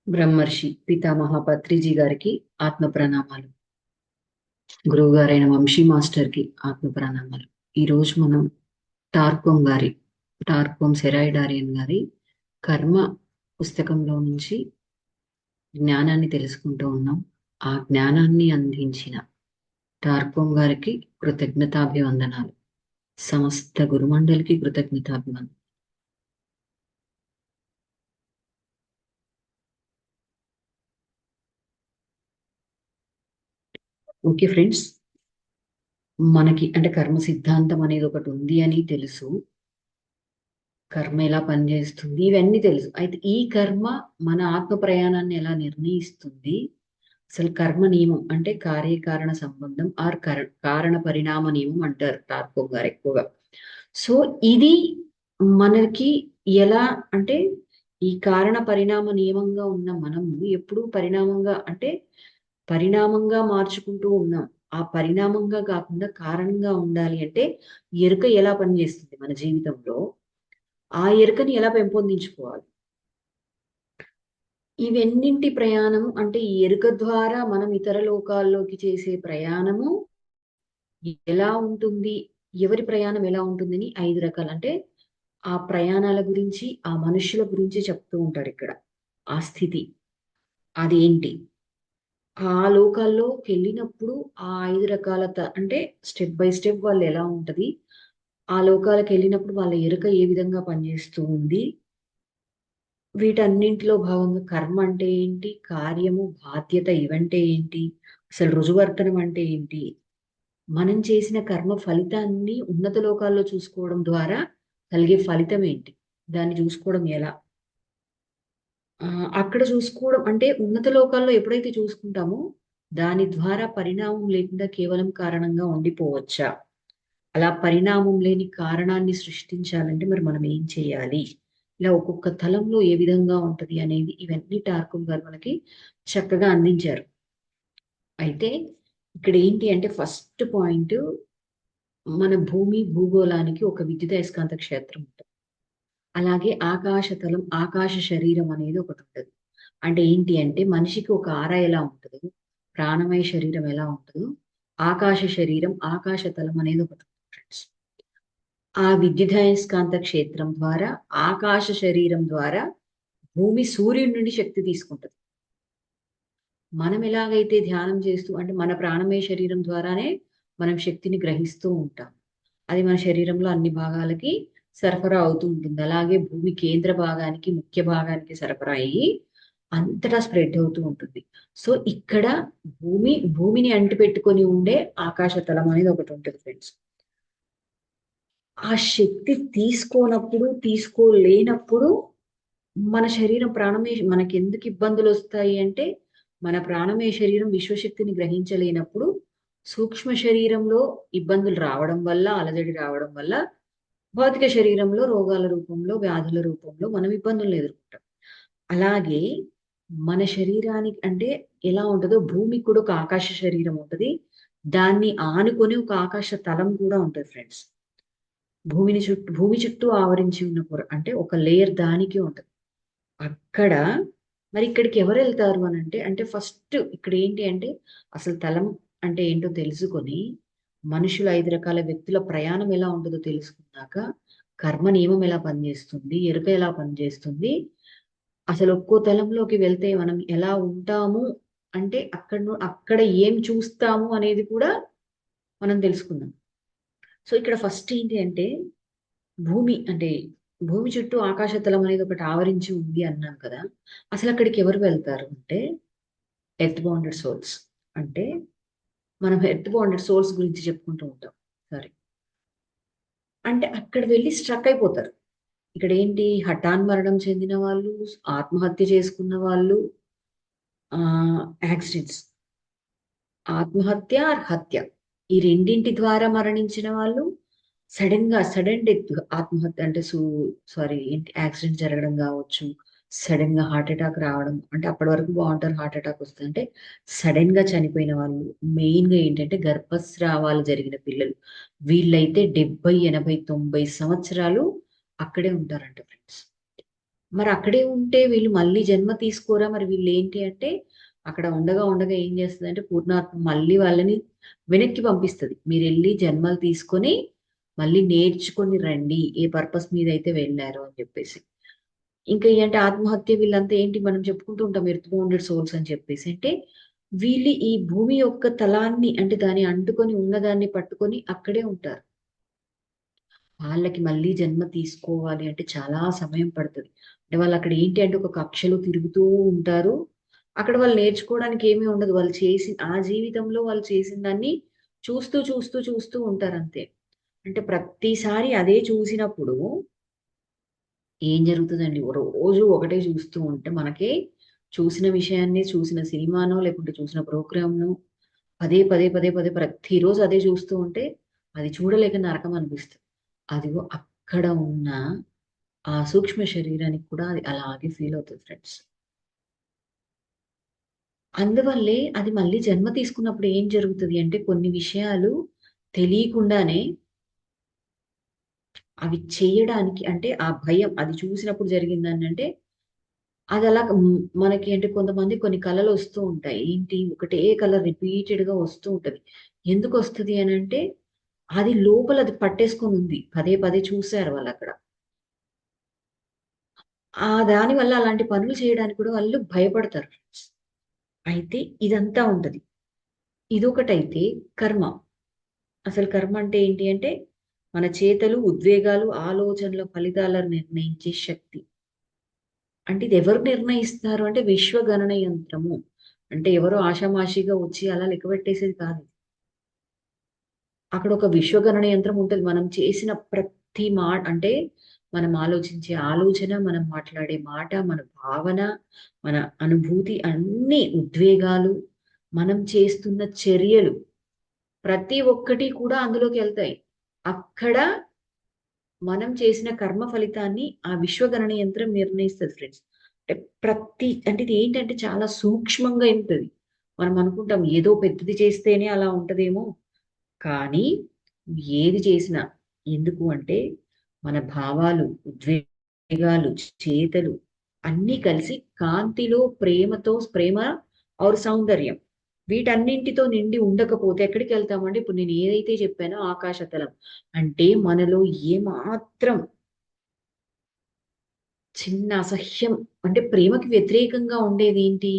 బ్రహ్మర్షి పితామహ పత్రిజీ గారికి ఆత్మ ప్రణామాలు. గురువు గారైన వంశీ మాస్టర్ కి ఆత్మ ప్రణామాలు. ఈ రోజు మనం టార్కోం గారి టార్కోం సెరాయిడారియన్ గారి కర్మ పుస్తకంలో నుంచి జ్ఞానాన్ని తెలుసుకుంటూ ఉన్నాం. ఆ జ్ఞానాన్ని అందించిన టార్కోం గారికి కృతజ్ఞతాభివందనాలు. సమస్త గురుమండలికి కృతజ్ఞతాభివందనాలు. ఓకే ఫ్రెండ్స్, మనకి అంటే కర్మ సిద్ధాంతం అనేది ఒకటి ఉంది అని తెలుసు. కర్మ ఎలా పనిచేస్తుంది ఇవన్నీ తెలుసు. అయితే ఈ కర్మ మన ఆత్మ ప్రయాణాన్ని ఎలా నిర్ణయిస్తుంది? అసలు కర్మ నియమం అంటే కార్యకారణ సంబంధం ఆర్ కారణ పరిణామ నియమం అంటారు టార్కో గారు ఎక్కువగా. సో ఇది మనకి ఎలా అంటే ఈ కారణ పరిణామ నియమంగా ఉన్న మనము ఎప్పుడూ పరిణామంగా అంటే పరిణామంగా మార్చుకుంటూ ఉన్నాం. ఆ పరిణామంగా కాకుండా కారణంగా ఉండాలి అంటే ఎరుక ఎలా పనిచేస్తుంది మన జీవితంలో, ఆ ఎరుకని ఎలా పెంపొందించుకోవాలి? ఇవన్నింటి ప్రయాణం అంటే ఈ ఎరుక ద్వారా మనం ఇతర లోకాల్లోకి చేసే ప్రయాణము ఎలా ఉంటుంది, ఎవరి ప్రయాణం ఎలా ఉంటుందని 5 రకాలు అంటే ఆ ప్రయాణాల గురించి ఆ మనుషుల గురించి చెప్తూ ఉంటారు ఇక్కడ. ఆ స్థితి అదేంటి, ఆ లోకాల్లోకి వెళ్ళినప్పుడు ఆ 5 రకాల అంటే స్టెప్ బై స్టెప్ వాళ్ళు ఎలా ఉంటది, ఆ లోకాలకు వెళ్ళినప్పుడు వాళ్ళ ఎరుక ఏ విధంగా పనిచేస్తూ ఉంది, వీటన్నింటిలో భాగంగా కర్మ అంటే ఏంటి, కార్యము బాధ్యత ఇవంటే ఏంటి, అసలు రుజువర్తనం అంటే ఏంటి, మనం చేసిన కర్మ ఫలితాన్ని ఉన్నత లోకాల్లో చూసుకోవడం ద్వారా కలిగే ఫలితం ఏంటి, దాన్ని చూసుకోవడం ఎలా, అక్కడ చూసుకోవడం అంటే ఉన్నత లోకాల్లో ఎప్పుడైతే చూసుకుంటామో దాని ద్వారా పరిణామం లేకుండా కేవలం కారణంగా ఉండిపోవచ్చా? అలా పరిణామం లేని కారణాన్ని సృష్టించాలంటే మరి మనం ఏం చేయాలి? ఇలా ఒక్కొక్క తలంలో ఏ విధంగా ఉంటది అనేది ఇవన్నీ టార్కం గారు మనకి చక్కగా అందించారు. అయితే ఇక్కడ ఏంటి అంటే ఫస్ట్ పాయింట్, మన భూమి భూగోళానికి ఒక విద్యుదయస్కాంత క్షేత్రం ఉంటుంది. అలాగే ఆకాశతలం ఆకాశ శరీరం అనేది ఒకటి ఉంటుంది. అంటే ఏంటి అంటే మనిషికి ఒక ఆర ఎలా ఉంటుందో, ప్రాణమయ శరీరం ఎలా ఉంటుందో, ఆకాశ శరీరం ఆకాశ తలం అనేది ఒకటి ఉంటుంది ఫ్రెండ్స్. ఆ విద్యుదయస్కాంత క్షేత్రం ద్వారా ఆకాశ శరీరం ద్వారా భూమి సూర్యుడి నుండి శక్తి తీసుకుంటది. మనం ఎలాగైతే ధ్యానం చేస్తూ అంటే మన ప్రాణమయ శరీరం ద్వారానే మనం శక్తిని గ్రహిస్తూ ఉంటాం. అది మన శరీరంలో అన్ని భాగాలకి సరఫరా అవుతూ ఉంటుంది. అలాగే భూమి కేంద్ర భాగానికి ముఖ్య భాగానికి సరఫరా అయ్యి అంతటా స్ప్రెడ్ అవుతూ ఉంటుంది. సో ఇక్కడ భూమిని అంటిపెట్టుకొని ఉండే ఆకాశ తలం అనేది ఒకటి ఉంటుంది ఫ్రెండ్స్. ఆ శక్తి తీసుకోలేనప్పుడు మన శరీరం ప్రాణమే మనకి ఎందుకు ఇబ్బందులు వస్తాయి అంటే మన ప్రాణమయ శరీరం విశ్వశక్తిని గ్రహించలేనప్పుడు సూక్ష్మ శరీరంలో ఇబ్బందులు రావడం వల్ల, అలజడి రావడం వల్ల భౌతిక శరీరంలో రోగాల రూపంలో, వ్యాధుల రూపంలో మనం ఇబ్బందులను ఎదుర్కొంటాం. అలాగే మన శరీరానికి అంటే ఎలా ఉంటుందో భూమికి కూడా ఒక ఆకాశ శరీరం ఉంటుంది. దాన్ని ఆనుకొని ఒక ఆకాశ తలం కూడా ఉంటుంది ఫ్రెండ్స్. భూమి చుట్టూ ఆవరించి ఉన్న పొర అంటే ఒక లేయర్ దానికి ఉంటుంది. అక్కడ మరి ఇక్కడికి ఎవరు వెళ్తారు అని అంటే ఫస్ట్ ఇక్కడ ఏంటి అంటే అసలు తలం అంటే ఏంటో తెలుసుకొని మనుషులు 5 రకాల వ్యక్తుల ప్రయాణం ఎలా ఉంటుందో తెలుసుకున్నాక కర్మ నియమం ఎలా పనిచేస్తుంది, ఎరుక ఎలా పనిచేస్తుంది, అసలు ఒక్కో తలంలోకి వెళ్తే మనం ఎలా ఉంటాము అంటే అక్కడ ఏం చూస్తాము అనేది కూడా మనం తెలుసుకుందాం. సో ఇక్కడ ఫస్ట్ ఏంటి అంటే భూమి అంటే భూమి చుట్టూ ఆకాశతలం అనేది ఒకటి ఆవరించి ఉంది అన్నాం కదా. అసలు అక్కడికి ఎవరు వెళ్తారు అంటే ఎర్త్ బౌండెడ్ సోల్స్. అంటే మనం ఎర్త్ బౌండెడ్ సోల్స్ గురించి చెప్పుకుంటూ ఉంటాం. సరే, అంటే అక్కడ వెళ్ళి స్ట్రక్ అయిపోతారు. ఇక్కడ ఏంటి హఠాన్ మరణం చెందిన వాళ్ళు, ఆత్మహత్య చేసుకున్న వాళ్ళు, యాక్సిడెంట్స్, ఆత్మహత్య ఆర్ హత్య, ఈ రెండింటి ద్వారా మరణించిన వాళ్ళు, సడన్ డెత్ ఆత్మహత్య అంటే సారీ ఏంటి యాక్సిడెంట్ జరగడం కావచ్చు, సడన్ గా హార్ట్ అటాక్ రావడం అంటే అప్పటి వరకు బాగుంటారు, హార్ట్ అటాక్ వస్తుందంటే సడన్ గా చనిపోయిన వాళ్ళు, మెయిన్ గా ఏంటంటే గర్భస్రావాలు జరిగిన పిల్లలు, వీళ్ళైతే 70, 80, 90 సంవత్సరాలు అక్కడే ఉంటారంట ఫ్రెండ్స్. మరి అక్కడే ఉంటే వీళ్ళు మళ్ళీ జన్మ తీసుకోరా? మరి వీళ్ళు ఏంటి అంటే అక్కడ ఉండగా ఉండగా ఏం చేస్తుంది అంటే పూర్ణాత్మ మళ్ళీ వాళ్ళని వెనక్కి పంపిస్తుంది. మీరు వెళ్ళి జన్మలు తీసుకొని మళ్ళీ నేర్చుకొని రండి ఏ పర్పస్ మీద అయితే వెళ్ళారో అని చెప్పేసి. ఇంకా ఏంటంటే ఆత్మహత్య వీళ్ళంతా ఏంటి మనం చెప్పుకుంటూ ఉంటాం ఎర్త్ బౌండెడ్ సోల్స్ అని చెప్పేసి. అంటే వీళ్ళు ఈ భూమి యొక్క తలాన్ని అంటే దాన్ని అంటుకొని ఉన్నదాన్ని పట్టుకొని అక్కడే ఉంటారు. వాళ్ళకి మళ్ళీ జన్మ తీసుకోవాలి అంటే చాలా సమయం పడుతుంది. అంటే వాళ్ళు అక్కడ ఏంటి అంటే ఒక కక్షలో తిరుగుతూ ఉంటారు. అక్కడ వాళ్ళు నేర్చుకోవడానికి ఏమీ ఉండదు. వాళ్ళు చేసి ఆ జీవితంలో వాళ్ళు చేసిన దాన్ని చూస్తూ చూస్తూ చూస్తూ ఉంటారు అంతే. అంటే ప్రతిసారి అదే చూసినప్పుడు ఏం జరుగుతుందండి? రోజు ఒకటే చూస్తూ ఉంటే మనకే చూసిన విషయాన్ని చూసిన సినిమానో లేకుంటే చూసిన ప్రోగ్రామ్‌నో పదే, పదే, పదే, పదే ప్రతిరోజు అదే చూస్తూ ఉంటే అది చూడలేక నరకం అనిపిస్తుంది. అదిగో అక్కడ ఉన్న ఆ సూక్ష్మ శరీరానికి కూడా అది అలాగే ఫీల్ అవుతది ఫ్రెండ్స్. అందువల్లే అది మళ్ళీ జన్మ తీసుకున్నప్పుడు ఏం జరుగుతది అంటే కొన్ని విషయాలు తెలియకుండానే అవి చేయడానికి అంటే ఆ భయం అది చూసినప్పుడు జరిగిందనంటే అది అలా మనకి అంటే కొంతమంది కొన్ని కళలు వస్తూ ఉంటాయి. ఏంటి ఒకటే కలర్ రిపీటెడ్‌గా వస్తూ ఉంటది. ఎందుకొస్తది అనంటే అది లోపల అది పట్టేసుకొని ఉంది. పదే పదే చూసారు వాళ్ళక్కడ. దానివల్ల అలాంటి పనులు చేయడానికి కూడా వాళ్ళు భయపడతారు. అయితే ఇదంతా ఉంటది. ఇదొకటైతే కర్మ. అసలు కర్మ అంటే ఏంటి అంటే మన చేతలు, ఉద్వేగాలు, ఆలోచనల ఫలితాలను నిర్ణయించే శక్తి. అంటే ఇది ఎవరు నిర్ణయిస్తారు అంటే విశ్వగణన యంత్రము. అంటే ఎవరో ఆషామాషీగా వచ్చి అలా లెక్క పెట్టేసేది కాదు. అక్కడ ఒక విశ్వగణన యంత్రం ఉంటది. మనం చేసిన ప్రతి అంటే మనం ఆలోచించే ఆలోచన, మనం మాట్లాడే మాట, మన భావన, మన అనుభూతి అన్నీ ఉద్వేగాలు, మనం చేస్తున్న చర్యలు ప్రతి ఒక్కటి కూడా అందులోకెళ్తాయి. అక్కడ మనం చేసిన కర్మ ఫలితాన్ని ఆ విశ్వగణన యంత్రం నిర్ణయిస్తది ఫ్రెండ్స్. అంటే అంటే ఇది ఏంటంటే చాలా సూక్ష్మంగా ఉంటది. మనం అనుకుంటాం ఏదో పెద్దది చేస్తేనే అలా ఉంటదేమో కానీ ఏది చేసినా ఎందుకు అంటే మన భావాలు, ఉద్వేగాలు, చేతలు అన్నీ కలిసి కాంతిలో ప్రేమ ఔర్ సౌందర్యం వీటన్నింటితో నిండి ఉండకపోతే ఎక్కడికెళ్తామంటే ఇప్పుడు నేను ఏదైతే చెప్పానో ఆకాశతలం. అంటే మనలో ఏమాత్రం చిన్న అసహ్యం అంటే ప్రేమకి వ్యతిరేకంగా ఉండేదేంటి?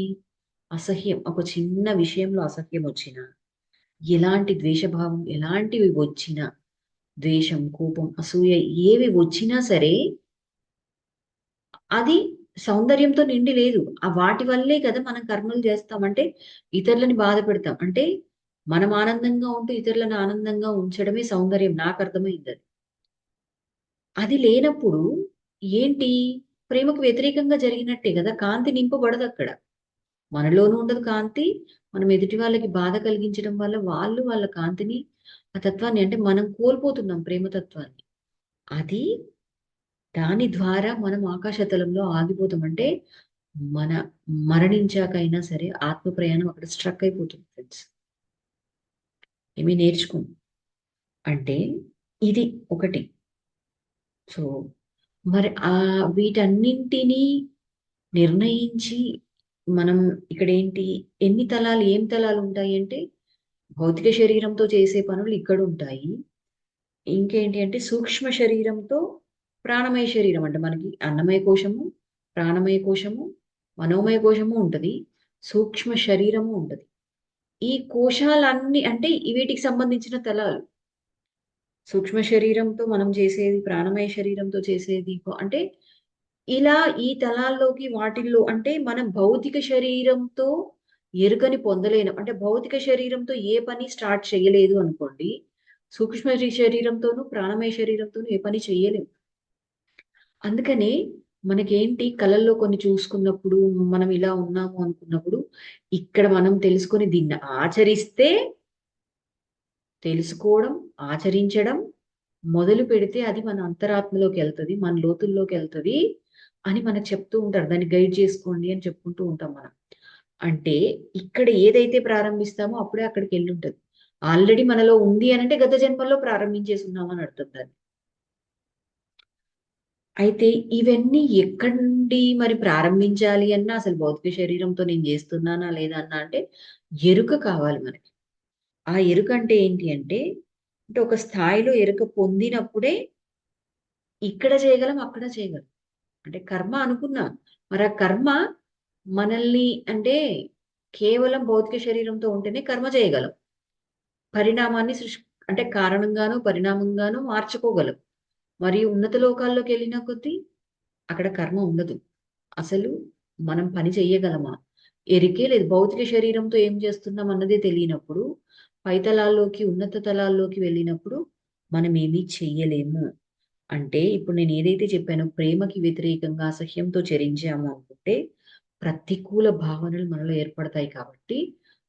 అసహ్యం. ఒక చిన్న విషయంలో అసహ్యం వచ్చినా, ఎలాంటి ద్వేషభావం ఎలాంటివి వచ్చినా ద్వేషం, కోపం, అసూయ ఏవి వచ్చినా సరే, అది సౌందర్యంతో నిండి లేదు. వాటి వల్లే కదా మనం కర్మలు చేస్తాం. అంటే ఇతరులని బాధ పెడతాం. అంటే మనం ఆనందంగా ఉంటూ ఇతరులను ఆనందంగా ఉంచడమే సౌందర్యం నాకర్థమైందది. అది లేనప్పుడు ఏంటి? ప్రేమకు వ్యతిరేకంగా జరిగినట్టే గదా! కాంతి నింపబడదక్కడ. మనలోనూ ఉండదు కాంతి. మనం ఎదుటి వాళ్ళకి బాధ కలిగించడం వల్ల వాళ్ళు వాళ్ళ కాంతిని, ఆ తత్వాన్ని అంటే మనం కోల్పోతున్నాం ప్రేమ తత్వాన్ని. అది దాని ద్వారా మనం ఆకాశతలంలో ఆగిపోతాం. అంటే మన మరణించాకైనా సరే ఆత్మ ప్రయాణం అక్కడ స్ట్రక్ అయిపోతుంది ఫ్రెండ్స్. ఏమి నేర్చుకోం. అంటే ఇది ఒకటి. సో, మరి వీటన్నింటినీ నిర్ణయించి మనం ఇక్కడేంటి ఎన్ని తలాలు, ఏం తలాలుంటాయంటే భౌతిక శరీరంతో చేసే పనులు ఇక్కడుంటాయి. ఇంకేంటి అంటే సూక్ష్మ శరీరంతో ప్రాణమయ శరీరం అంటే మనకి అన్నమయ కోశము, ప్రాణమయ కోశము, మనోమయ కోశము ఉంటది. సూక్ష్మ శరీరము ఉంటది. ఈ కోశాలన్నీ అంటే వీటికి సంబంధించిన తలాలు. సూక్ష్మ శరీరంతో మనం చేసేది, ప్రాణమయ శరీరంతో చేసేది అంటే ఇలా ఈ తలాల్లోకి వాటిల్లో అంటే మనం భౌతిక శరీరంతో ఎరుకని పొందలేను. అంటే భౌతిక శరీరంతో ఏ పని స్టార్ట్ చేయలేదు అనుకోండి. సూక్ష్మ శరీరంతోనూ, ప్రాణమయ శరీరంతోనూ ఏ పని చెయ్యలేం. అందుకనే మనకేంటి కళల్లో కొన్ని చూసుకున్నప్పుడు, మనం ఇలా ఉన్నాము అనుకున్నప్పుడు, ఇక్కడ మనం తెలుసుకొని దీన్ని ఆచరిస్తే తెలుసుకోవడం, ఆచరించడం మొదలుపెడితే అది మన అంతరాత్మలోకెళ్తది. మన లోతుల్లోకెళ్తది అని మనకు చెప్తూ ఉంటారు. దాన్ని గైడ్ చేసుకోండి అని చెప్పుకుంటూ ఉంటాం మనం. అంటే ఇక్కడ ఏదైతే ప్రారంభిస్తామో అప్పుడే అక్కడికెళ్ళుంటది. ఆల్రెడీ మనలో ఉంది అనంటే గత జన్మల్లో ప్రారంభించేసున్నామని అర్థం దాన్ని. అయితే ఇవన్నీ ఎక్కడి నుండి మరి ప్రారంభించాలి అన్నా అసలు భౌతిక శరీరంతో నేను చేస్తున్నానా లేదా అన్నా అంటే ఎరుక కావాలి మనకి. ఆ ఎరుక అంటే ఏంటి అంటే, అంటే ఒక స్థాయిలో ఎరుక పొందినప్పుడే ఇక్కడ చేయగలం, అక్కడ చేయగలం. అంటే కర్మ అనుకున్నాం. మరి ఆ కర్మ మనల్ని అంటే కేవలం భౌతిక శరీరంతో ఉంటేనే కర్మ చేయగలం. పరిణామాన్ని అంటే కారణంగాను, పరిణామంగాను మార్చుకోగలం. మరియు ఉన్నత లోకాల్లోకి వెళ్ళిన కొద్దీ అక్కడ కర్మ ఉండదు. అసలు మనం పని చెయ్యగలమా? ఎరికే లేదు. భౌతిక శరీరంతో ఏం చేస్తున్నాం అన్నదే తెలియనప్పుడు, పై తలాల్లోకి, ఉన్నత తలాల్లోకి వెళ్ళినప్పుడు మనం ఏమీ చెయ్యలేము. అంటే ఇప్పుడు నేను ఏదైతే చెప్పానో ప్రేమకి వ్యతిరేకంగా అసహ్యంతో చరించాము అనుకుంటే ప్రతికూల భావనలు మనలో ఏర్పడతాయి కాబట్టి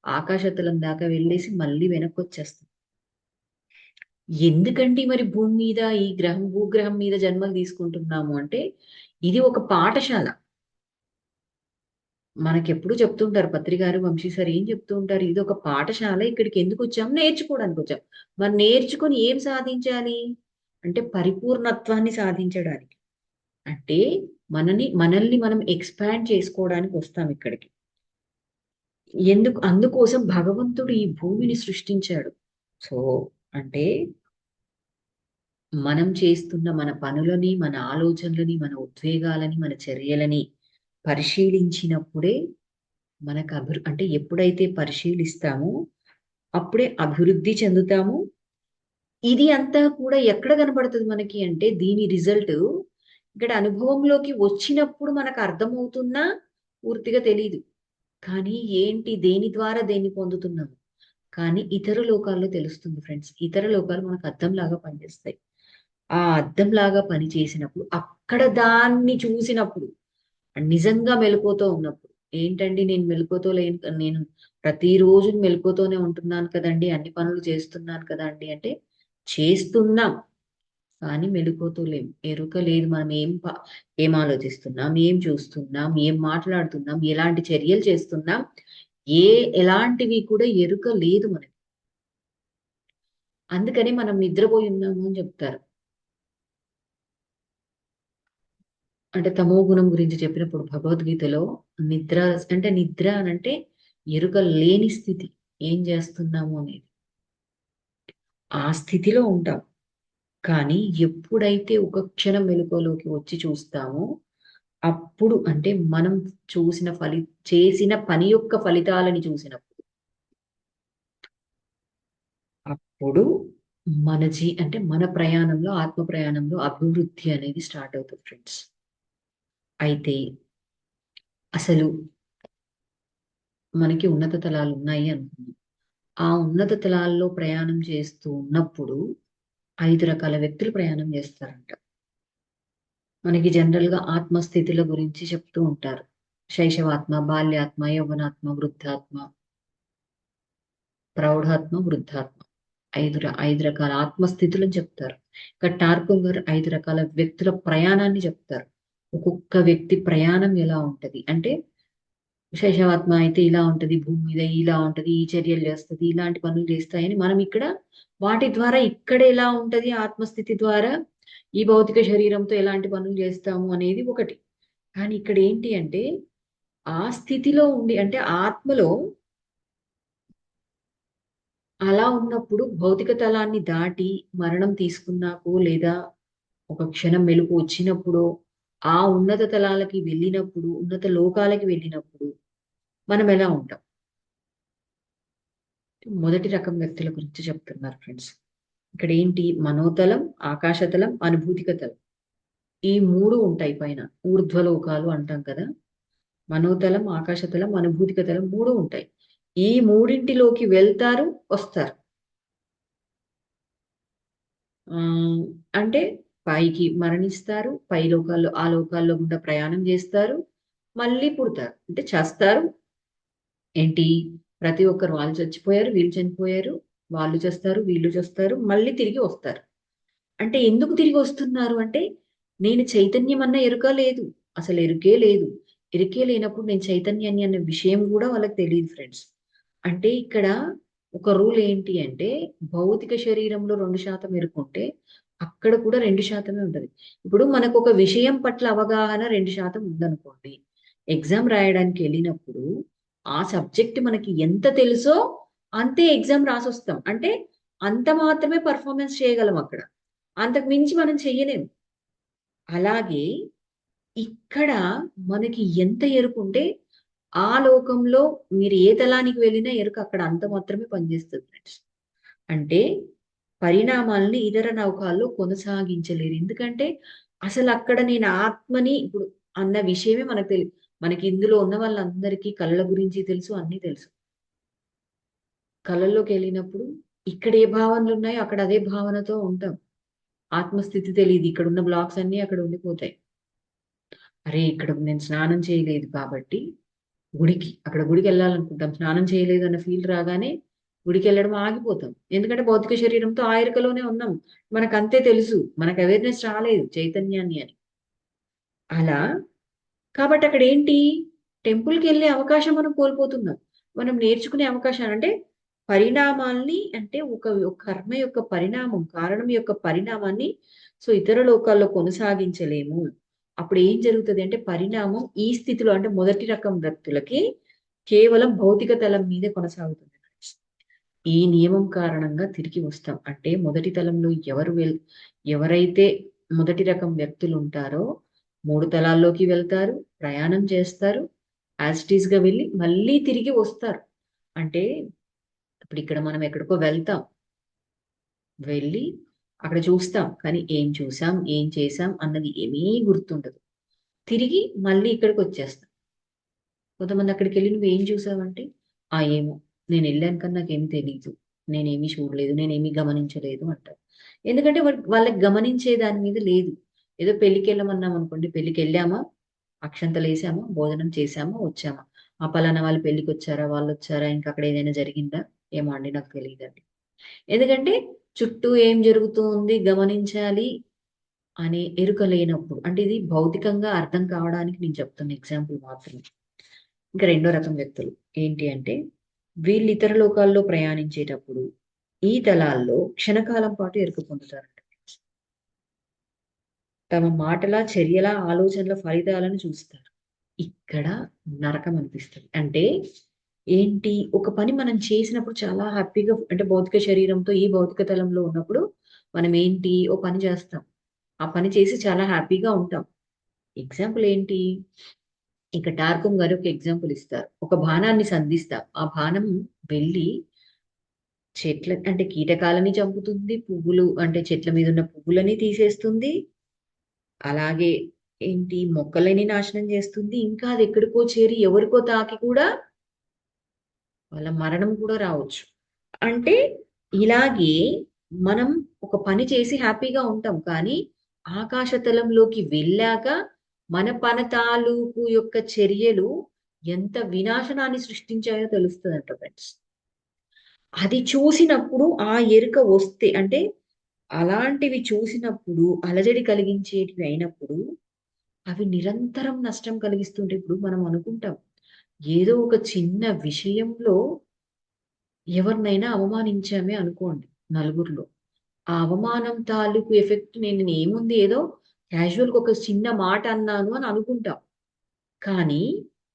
ఆకాశతలం దాకా వెళ్ళేసి మళ్ళీ వెనక్కి వచ్చేస్తాం. ఎందుకండి మరి భూమి మీద ఈ భూగ్రహం మీద జన్మలు తీసుకుంటున్నాము అంటే ఇది ఒక పాఠశాల. మనకెప్పుడు చెప్తుంటారు పత్రికారు వంశీ సార్ ఏం చెప్తూ ఉంటారు, ఇది ఒక పాఠశాల, ఇక్కడికి ఎందుకు వచ్చాం, నేర్చుకోవడానికి వచ్చాం. మరి నేర్చుకొని ఏం సాధించాలి అంటే పరిపూర్ణత్వాన్ని సాధించడానికి. అంటే మనల్ని మనం ఎక్స్పాండ్ చేసుకోవడానికి వస్తాం ఇక్కడికి. అందుకోసం భగవంతుడు ఈ భూమిని సృష్టించాడు. సో అంటే మనం చేస్తున్న మన పనులని, మన ఆలోచనలని, మన ఉద్వేగాలని, మన చర్యలని పరిశీలించినప్పుడే మనకు అంటే ఎప్పుడైతే పరిశీలిస్తామో అప్పుడే అభివృద్ధి చెందుతాము. ఇది అంతా కూడా ఎక్కడ కనబడుతుంది మనకి అంటే దీని రిజల్ట్ ఇక్కడ అనుభవంలోకి వచ్చినప్పుడు మనకు అర్థమవుతున్నా పూర్తిగా తెలియదు. కానీ ఏంటి దేని ద్వారా దేన్ని పొందుతున్నాము కానీ ఇతర లోకాల్లో తెలుస్తుంది ఫ్రెండ్స్. ఇతర లోకాలు మనకు అద్దంలాగా పనిచేస్తాయి. ఆ అద్దంలాగా పని చేసినప్పుడు అక్కడ దాన్ని చూసినప్పుడు నిజంగా మెలకువతో ఉన్నప్పుడు ఏంటండి నేను మెలకువతో లేను, నేను ప్రతిరోజు మెలకువతోనే ఉంటున్నాను కదండి, అన్ని పనులు చేస్తున్నాను కదండి అంటే చేస్తున్నాం కానీ మెలకువతో లేం. ఎరుక లేదు. మనం ఏం ఆలోచిస్తున్నాం, ఏం చూస్తున్నాం, ఏం మాట్లాడుతున్నాం, ఎలాంటి చర్యలు చేస్తున్నాం, ఏ ఎలాంటివి కూడా ఎరుక లేదు మనకి. అందుకని మనం నిద్రపోయి ఉన్నాము అని చెప్తారు. అంటే తమో గుణం గురించి చెప్పినప్పుడు భగవద్గీతలో నిద్ర అంటే నిద్ర అనంటే ఎరుక లేని స్థితి, ఏం చేస్తున్నాము అనేది ఆ స్థితిలో ఉంటాం. కానీ ఎప్పుడైతే ఒక క్షణం మెలకువలోకి వచ్చి చూస్తామో అప్పుడు అంటే మనం చూసిన చేసిన పని యొక్క ఫలితాలని చూసినప్పుడు అప్పుడు అంటే మన ప్రయాణంలో ఆత్మ ప్రయాణంలో అభివృద్ధి అనేది స్టార్ట్ అవుతుంది ఫ్రెండ్స్. అయితే అసలు మనకి ఉన్నత తలాలు ఉన్నాయి అనుకున్నాం. ఆ ఉన్నత తలాల్లో ప్రయాణం చేస్తూ ఉన్నప్పుడు 5 రకాల వ్యక్తులు ప్రయాణం చేస్తారంట. మనకి జనరల్ గా ఆత్మస్థితుల గురించి చెప్తూ ఉంటారు. శైశవాత్మ, బాల్యాత్మ, యవ్వనాత్మ, వృద్ధాత్మ, ప్రౌఢాత్మ, వృద్ధాత్మ. 5 రకాల ఆత్మస్థితులను చెప్తారు. ఇక్కడ టార్కం గారు 5 రకాల వ్యక్తుల ప్రయాణాన్ని చెప్తారు. ఒక్కొక్క వ్యక్తి ప్రయాణం ఎలా ఉంటది అంటే శైశవాత్మ అయితే ఇలా ఉంటది, భూమి మీద ఇలా ఉంటది, ఈ చర్యలు చేస్తది, ఇలాంటి పనులు చేస్తాయని మనం ఇక్కడ వాటి ద్వారా ఇక్కడ ఎలా ఉంటది ఆత్మస్థితి ద్వారా ఈ భౌతిక శరీరంతో ఎలాంటి పనులు చేస్తాము అనేది ఒకటి. కానీ ఇక్కడ ఏంటి అంటే ఆ స్థితిలో ఉండి అంటే ఆత్మలో అలా ఉన్నప్పుడు భౌతిక తలాన్ని దాటి మరణం తీసుకున్నాకో లేదా ఒక క్షణం మెలుకు వచ్చినప్పుడు ఆ ఉన్నత తలాలకి వెళ్ళినప్పుడు ఉన్నత లోకాలకి వెళ్ళినప్పుడు మనం ఎలా ఉంటాం. మొదటి రకం వ్యక్తుల గురించి చెప్తున్నారు ఫ్రెండ్స్. ఇక్కడ ఏంటి మనోతలం, ఆకాశతలం, అనుభూతిక తలం, ఈ 3 ఉంటాయి పైన. ఊర్ధ్వలోకాలు అంటాం కదా. మనోతలం, ఆకాశతలం, అనుభూతిక తలం 3 ఉంటాయి. ఈ మూడింటిలోకి వెళ్తారు, వస్తారు. ఆ అంటే పైకి మరణిస్తారు, పై లోకాల్లో ఆ లోకాల్లో గుండా ప్రయాణం చేస్తారు, మళ్ళీ పుడతారు అంటే చేస్తారు. ఏంటి ప్రతి ఒక్కరు వాళ్ళు చచ్చిపోయారు, వీళ్ళు చనిపోయారు, వాళ్ళు చేస్తారు, వీళ్ళు చేస్తారు, మళ్ళీ తిరిగి వస్తారు. అంటే ఎందుకు తిరిగి వస్తున్నారు అంటే నేను చైతన్యం అన్న ఎరుక లేదు. అసలు ఎరుకే లేదు. ఎరుకే లేనప్పుడు నేను చైతన్యాన్ని అన్న విషయం కూడా వాళ్ళకి తెలియదు ఫ్రెండ్స్. అంటే ఇక్కడ ఒక రూల్ ఏంటి అంటే భౌతిక శరీరంలో 2% ఎరుకుంటే అక్కడ కూడా 2% ఉంటది. ఇప్పుడు మనకు ఒక విషయం పట్ల అవగాహన 2% ఉందనుకోండి. ఎగ్జామ్ రాయడానికి వెళ్ళినప్పుడు ఆ సబ్జెక్ట్ మనకి ఎంత తెలుసో అంతే ఎగ్జామ్ రాసొస్తాం. అంటే అంత మాత్రమే పెర్ఫార్మన్స్ చేయగలం అక్కడ. అంతకు మించి మనం చెయ్యలేం. అలాగే ఇక్కడ మనకి ఎంత ఎరుకుంటే ఆ లోకంలో మీరు ఏ తలానికి వెళ్ళినా ఎరుక అక్కడ అంత మాత్రమే పనిచేస్తది ఫ్రెండ్స్. అంటే పరిణామాల్ని ఇతర నౌకాల్లో కొనసాగించలేరు. ఎందుకంటే అసలక్కడ నేను ఆత్మని ఇప్పుడు అన్న విషయమే మనకు మనకి ఇందులో ఉన్న వాళ్ళందరికీ కళల గురించి తెలుసు, అన్నీ తెలుసు. కళల్లోకెళ్ళినప్పుడు ఇక్కడ ఏ భావనలున్నాయో అక్కడ అదే భావనతో ఉంటాం. ఆత్మస్థితి తెలీదు. ఇక్కడున్న బ్లాక్స్ అన్నీ అక్కడ ఉండిపోతాయి. అరే! ఇక్కడ నేను స్నానం చేయలేదు కాబట్టి అక్కడ గుడికెళ్ళాలనుకుంటాం. స్నానం చేయలేదు అన్న ఫీల్ రాగానే గుడికెళ్ళడం ఆగిపోతాం. ఎందుకంటే భౌతిక శరీరంతో ఆ ఎరుకలోనే ఉన్నాం. మనకంతే తెలుసు. మనకు అవేర్‌నెస్ రాలేదు చైతన్యాన్ని అని. అలా కాబట్టి అక్కడేంటి టెంపుల్‌కెళ్ళే అవకాశం మనం కోల్పోతున్నాం. మనం నేర్చుకునే అవకాశాలు అంటే పరిణామాల్ని అంటే ఒక కర్మ యొక్క పరిణామం, కారణం యొక్క పరిణామాన్ని ఇతర లోకాల్లో కొనసాగించలేము. అప్పుడేం జరుగుతది అంటే పరిణామం ఈ స్థితిలో అంటే మొదటి రకం వ్యక్తులకి కేవలం భౌతిక తలం మీదే కొనసాగుతుంది. ఈ నియమం కారణంగా తిరిగి వస్తాం. అంటే మొదటి తలంలో ఎవరైతే మొదటి రకం వ్యక్తులుంటారో 3 తలాల్లోకి వెళ్తారు, ప్రయాణం చేస్తారు. యాజ్ ఇట్ ఈస్‌గా వెళ్ళి మళ్ళీ తిరిగి వస్తారు. అంటే ఇప్పుడిక్కడ మనం ఎక్కడికో వెళ్తాం. వెళ్ళి అక్కడ చూస్తాం. కానీ ఏం చూసాం, ఏం చేశాం అన్నది ఏమీ గుర్తుండదు. తిరిగి మళ్ళీ ఇక్కడికొచ్చేస్తాం. కొంతమంది అక్కడికెళ్ళి "నువ్వేం చూసావంటే?" ఏమో నేనెళ్ళాను కానీ నాకేమి తెలీదు. నేనేమి చూడలేదు. నేనేమి గమనించలేదు" అంటారు. ఎందుకంటే వాళ్ళకి గమనించే దాని మీద లేదు. ఏదో పెళ్ళికెళ్ళమన్నామనుకోండి, పెళ్ళికెళ్ళామా, అక్షంతలేసామా, భోజనం చేశామా, వచ్చామా. పలానా వాళ్ళు పెళ్ళికొచ్చారా, వాళ్ళొచ్చారా, ఇంకా అక్కడ ఏదైనా జరిగిందా? ఏమో అండి నాకు తెలీదండి. ఎందుకంటే చుట్టూ ఏం జరుగుతూ ఉంది గమనించాలి అనే ఎరుక లేనప్పుడు. అంటే ఇది భౌతికంగా అర్థం కావడానికి నేను చెప్తున్న ఎగ్జాంపుల్ మాత్రమే. ఇంకా రెండో రకం వ్యక్తులు ఏంటి అంటే వీళ్ళు ఇతర లోకాల్లో ప్రయాణించేటప్పుడు ఈ తలాల్లో క్షణకాలం పాటు ఎరుక పొందుతారంట. తమ మాటల, చర్యల, ఆలోచనల ఫలితాలను చూస్తారు. ఇక్కడ నరకం అనిపిస్తది. అంటే ఏంటి ఒక పని మనం చేసినప్పుడు చాలా హ్యాపీగా అంటే భౌతిక శరీరంతో ఈ భౌతిక తలంలో ఉన్నప్పుడు మనం ఏంటి ఓ పని చేస్తాం. ఆ పని చేసి చాలా హ్యాపీగా ఉంటాం. ఎగ్జాంపుల్ ఏంటి? ఇక టార్కమ్ గారు ఒక ఎగ్జాంపుల్ ఇస్తారు. ఒక బాణాన్ని సంధిస్తాం. ఆ బాణం వెళ్లి అంటే కీటకాలని చంపుతుంది. పువ్వులు అంటే చెట్ల మీద ఉన్న పువ్వులని తీసేస్తుంది. అలాగే మొక్కలని నాశనం చేస్తుంది. ఇంకా అది ఎక్కడికో చేరి ఎవరికో తాకి కూడా వాళ్ళ మరణం కూడా రావచ్చు. అంటే ఇలాగే మనం ఒక పని చేసి హ్యాపీగా ఉంటాం. కానీ ఆకాశతలంలోకి వెళ్ళాక మన తాలూకు యొక్క చర్యలు ఎంత వినాశనాన్ని సృష్టించాయో తెలుస్తదంట ఫ్రెండ్స్. అది చూసినప్పుడు ఆ ఎరుక వస్తే అంటే అలాంటివి చూసినప్పుడు అలజడి కలిగించేటివి అయినప్పుడు అవి నిరంతరం నష్టం కలిగిస్తుంటే ఇప్పుడు మనం అనుకుంటాం. ఏదో ఒక చిన్న విషయంలో ఎవరినైనా అవమానించామే అనుకోండి నలుగురిలో. ఆ అవమానం తాలూకు ఎఫెక్ట్ నేనేముంది ఏదో క్యాజువల్‌గా ఒక చిన్న మాట అన్నాను అని అనుకుంటాం. కానీ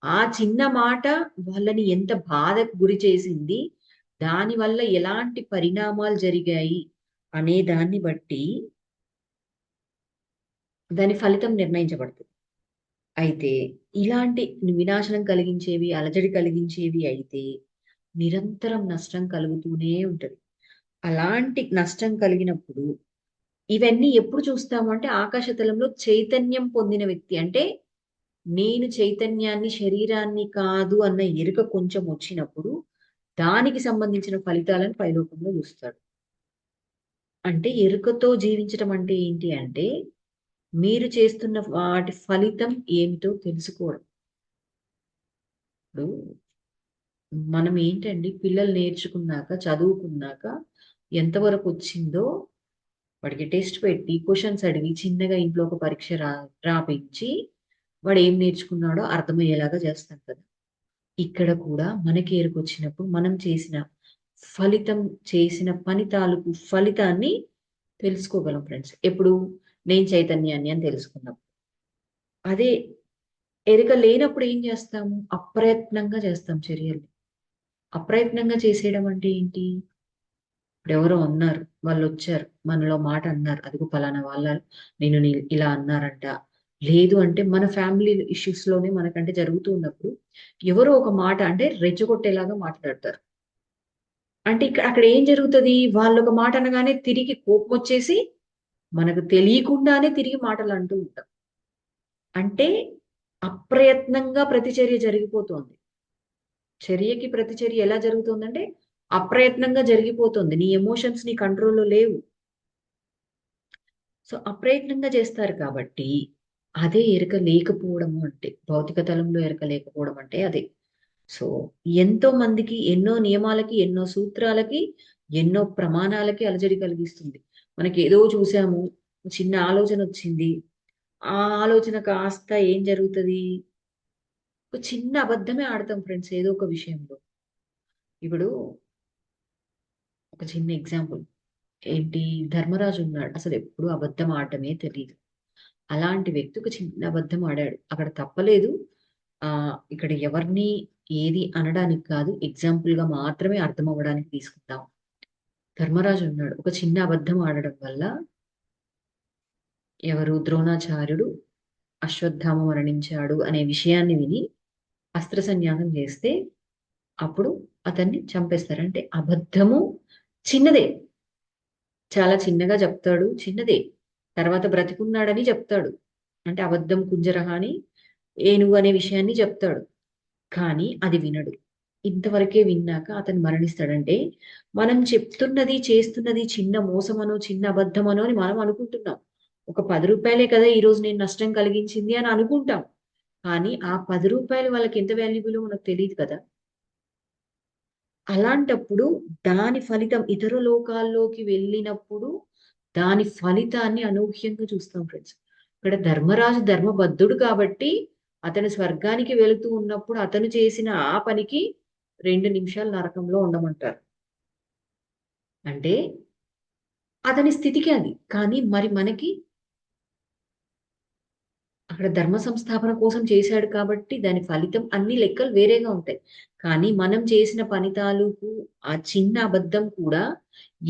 ఆ చిన్న మాట వాళ్ళని ఎంత బాధకు గురి చేసింది, దానివల్ల ఎలాంటి పరిణామాలు జరిగాయి అనే దాన్ని బట్టి దాని ఫలితం నిర్ణయించబడుతుంది. అయితే ఇలాంటి వినాశనం కలిగించేవి, అలజడి కలిగించేవి అయితే నిరంతరం నష్టం కలుగుతూనే ఉంటది. అలాంటి నష్టం కలిగినప్పుడు ఇవన్నీ ఎప్పుడు చూస్తాము అంటే ఆకాశతలంలో చైతన్యం పొందిన వ్యక్తి అంటే నేను చైతన్యాన్ని శరీరాన్ని కాదు అన్న ఎరుక కొంచెం వచ్చినప్పుడు దానికి సంబంధించిన ఫలితాలను పైలోకంలో చూస్తాడు. అంటే ఎరుకతో జీవించడం అంటే ఏంటి అంటే మీరు చేస్తున్న వాటి ఫలితం ఏమిటో తెలుసుకోవడం. ఇప్పుడు మనం ఏంటండి పిల్లలు నేర్చుకున్నాక, చదువుకున్నాక ఎంతవరకు వచ్చిందో వాడికి టెస్ట్ పెట్టి, క్వెషన్స్ అడిగి, చిన్నగా ఇంట్లో ఒక పరీక్ష రాపించి, వాడు ఏం నేర్చుకున్నాడో అర్థమయ్యేలాగా చేస్తాం కదా! ఇక్కడ కూడా మనకి ఎరుకొచ్చినప్పుడు మనం చేసిన ఫలితం చేసిన పని తాలూకు ఫలితాన్ని తెలుసుకోగలం ఫ్రెండ్స్. ఎప్పుడు నేను చైతన్యాన్ని అని తెలుసుకున్నాం. అదే ఎరుక లేనప్పుడు ఏం చేస్తాము? అప్రయత్నంగా చేస్తాం చర్యలు. అప్రయత్నంగా చేసేయడం అంటే ఏంటి? ఇప్పుడు ఎవరో అన్నారు, వాళ్ళు వచ్చారు, మనలో మాట అన్నారు, అదిగో పలానా వాళ్ళ నేను ఇలా అన్నారంట. లేదు అంటే మన ఫ్యామిలీ ఇష్యూస్ లోనే మనకంటే జరుగుతూ ఉన్నప్పుడు ఎవరో ఒక మాట అంటే రెచ్చగొట్టేలాగా మాట్లాడతారు. అంటే అక్కడ ఏం జరుగుతుంది? వాళ్ళు ఒక మాట అనగానే తిరిగి కోపం వచ్చేసి మనకు తెలియకుండానే తిరిగి మాటలు అంటూ ఉంటాం. అంటే అప్రయత్నంగా ప్రతిచర్య జరిగిపోతోంది. చర్యకి ప్రతిచర్య ఎలా జరుగుతుందంటే అప్రయత్నంగా జరిగిపోతుంది. నీ ఎమోషన్స్ నీ కంట్రోల్‌లో లేవు. సో, అప్రయత్నంగా చేస్తారు కాబట్టి, అదే ఎరుక లేకపోవడము అంటే, భౌతిక తలంలో ఎరుక లేకపోవడం అంటే అదే. సో, ఎంతో మందికి ఎన్నో నియమాలకి, ఎన్నో సూత్రాలకి, ఎన్నో ప్రమాణాలకి అలజడి కలిగిస్తుంది. మనకేదో చూసాము, చిన్న ఆలోచనొచ్చింది. ఆ ఆలోచన కాస్త ఏం జరుగుతది? ఒక చిన్న అబద్ధమే ఆడతాం ఫ్రెండ్స్ ఏదో ఒక విషయంలో. ఇప్పుడు ఒక చిన్న ఎగ్జాంపుల్. ఏంటి? ధర్మరాజు ఉన్నాడు. అసలెప్పుడు అబద్ధం ఆడటమే తెలీదు. అలాంటి వ్యక్తి ఒక చిన్న అబద్ధం ఆడాడు. అక్కడ తప్పలేదు. ఇక్కడ ఎవరిని ఏది అనడానికి కాదు. ఎగ్జాంపుల్‌గా మాత్రమే అర్థం అవ్వడానికి తీసుకుందాం. ధర్మరాజు ఉన్నాడు. ఒక చిన్న అబద్ధం ఆడడం వల్ల ఎవరు ద్రోణాచార్యుడు అశ్వత్థామ మరణించాడు అనే విషయాన్ని విని అస్త్ర సన్యాసం చేస్తే అప్పుడు అతన్ని చంపేస్తారు. అంటే అబద్ధము చిన్నదే. చాలా చిన్నగా చెప్తాడు. చిన్నదే. తర్వాత బ్రతికున్నాడని చెప్తాడు. అంటే అబద్ధం కుంజరహ అని ఏనుగు అనే విషయాన్ని చెప్తాడు. కానీ అది వినడు. ఇంతవరకే విన్నాక అతను మరణిస్తాడంటే, మనం చెప్తున్నది, చేస్తున్నది చిన్న మోసమనో, చిన్న అబద్ధమనో అని మనం అనుకుంటున్నాం. ఒక రూ. 10 కదా ఈరోజు నేను నష్టం కలిగించింది అని అనుకుంటాం. కానీ ఆ రూ. 10 వాళ్ళకి ఎంత వాల్యుబులో మనకు తెలీదు కదా! అలాంటప్పుడు దాని ఫలితం ఇతర లోకాల్లోకి వెళ్ళినప్పుడు దాని ఫలితాన్ని అనూహ్యంగా చూస్తాం ఫ్రెండ్స్. ఇక్కడ ధర్మరాజు ధర్మబద్ధుడు కాబట్టి అతను స్వర్గానికి వెళుతూ ఉన్నప్పుడు అతను చేసిన ఆ పనికి 2 నిమిషాలు నరకంలో ఉండమంటారు. అంటే అతని స్థితికి అది. కానీ మరి మనకి అక్కడ ధర్మ సంస్థాపన కోసం చేశాడు కాబట్టి దాని ఫలితం అన్ని లెక్కలు వేరేగా ఉంటాయి. కానీ మనం చేసిన పని తాలూకు ఆ చిన్న అబద్ధం కూడా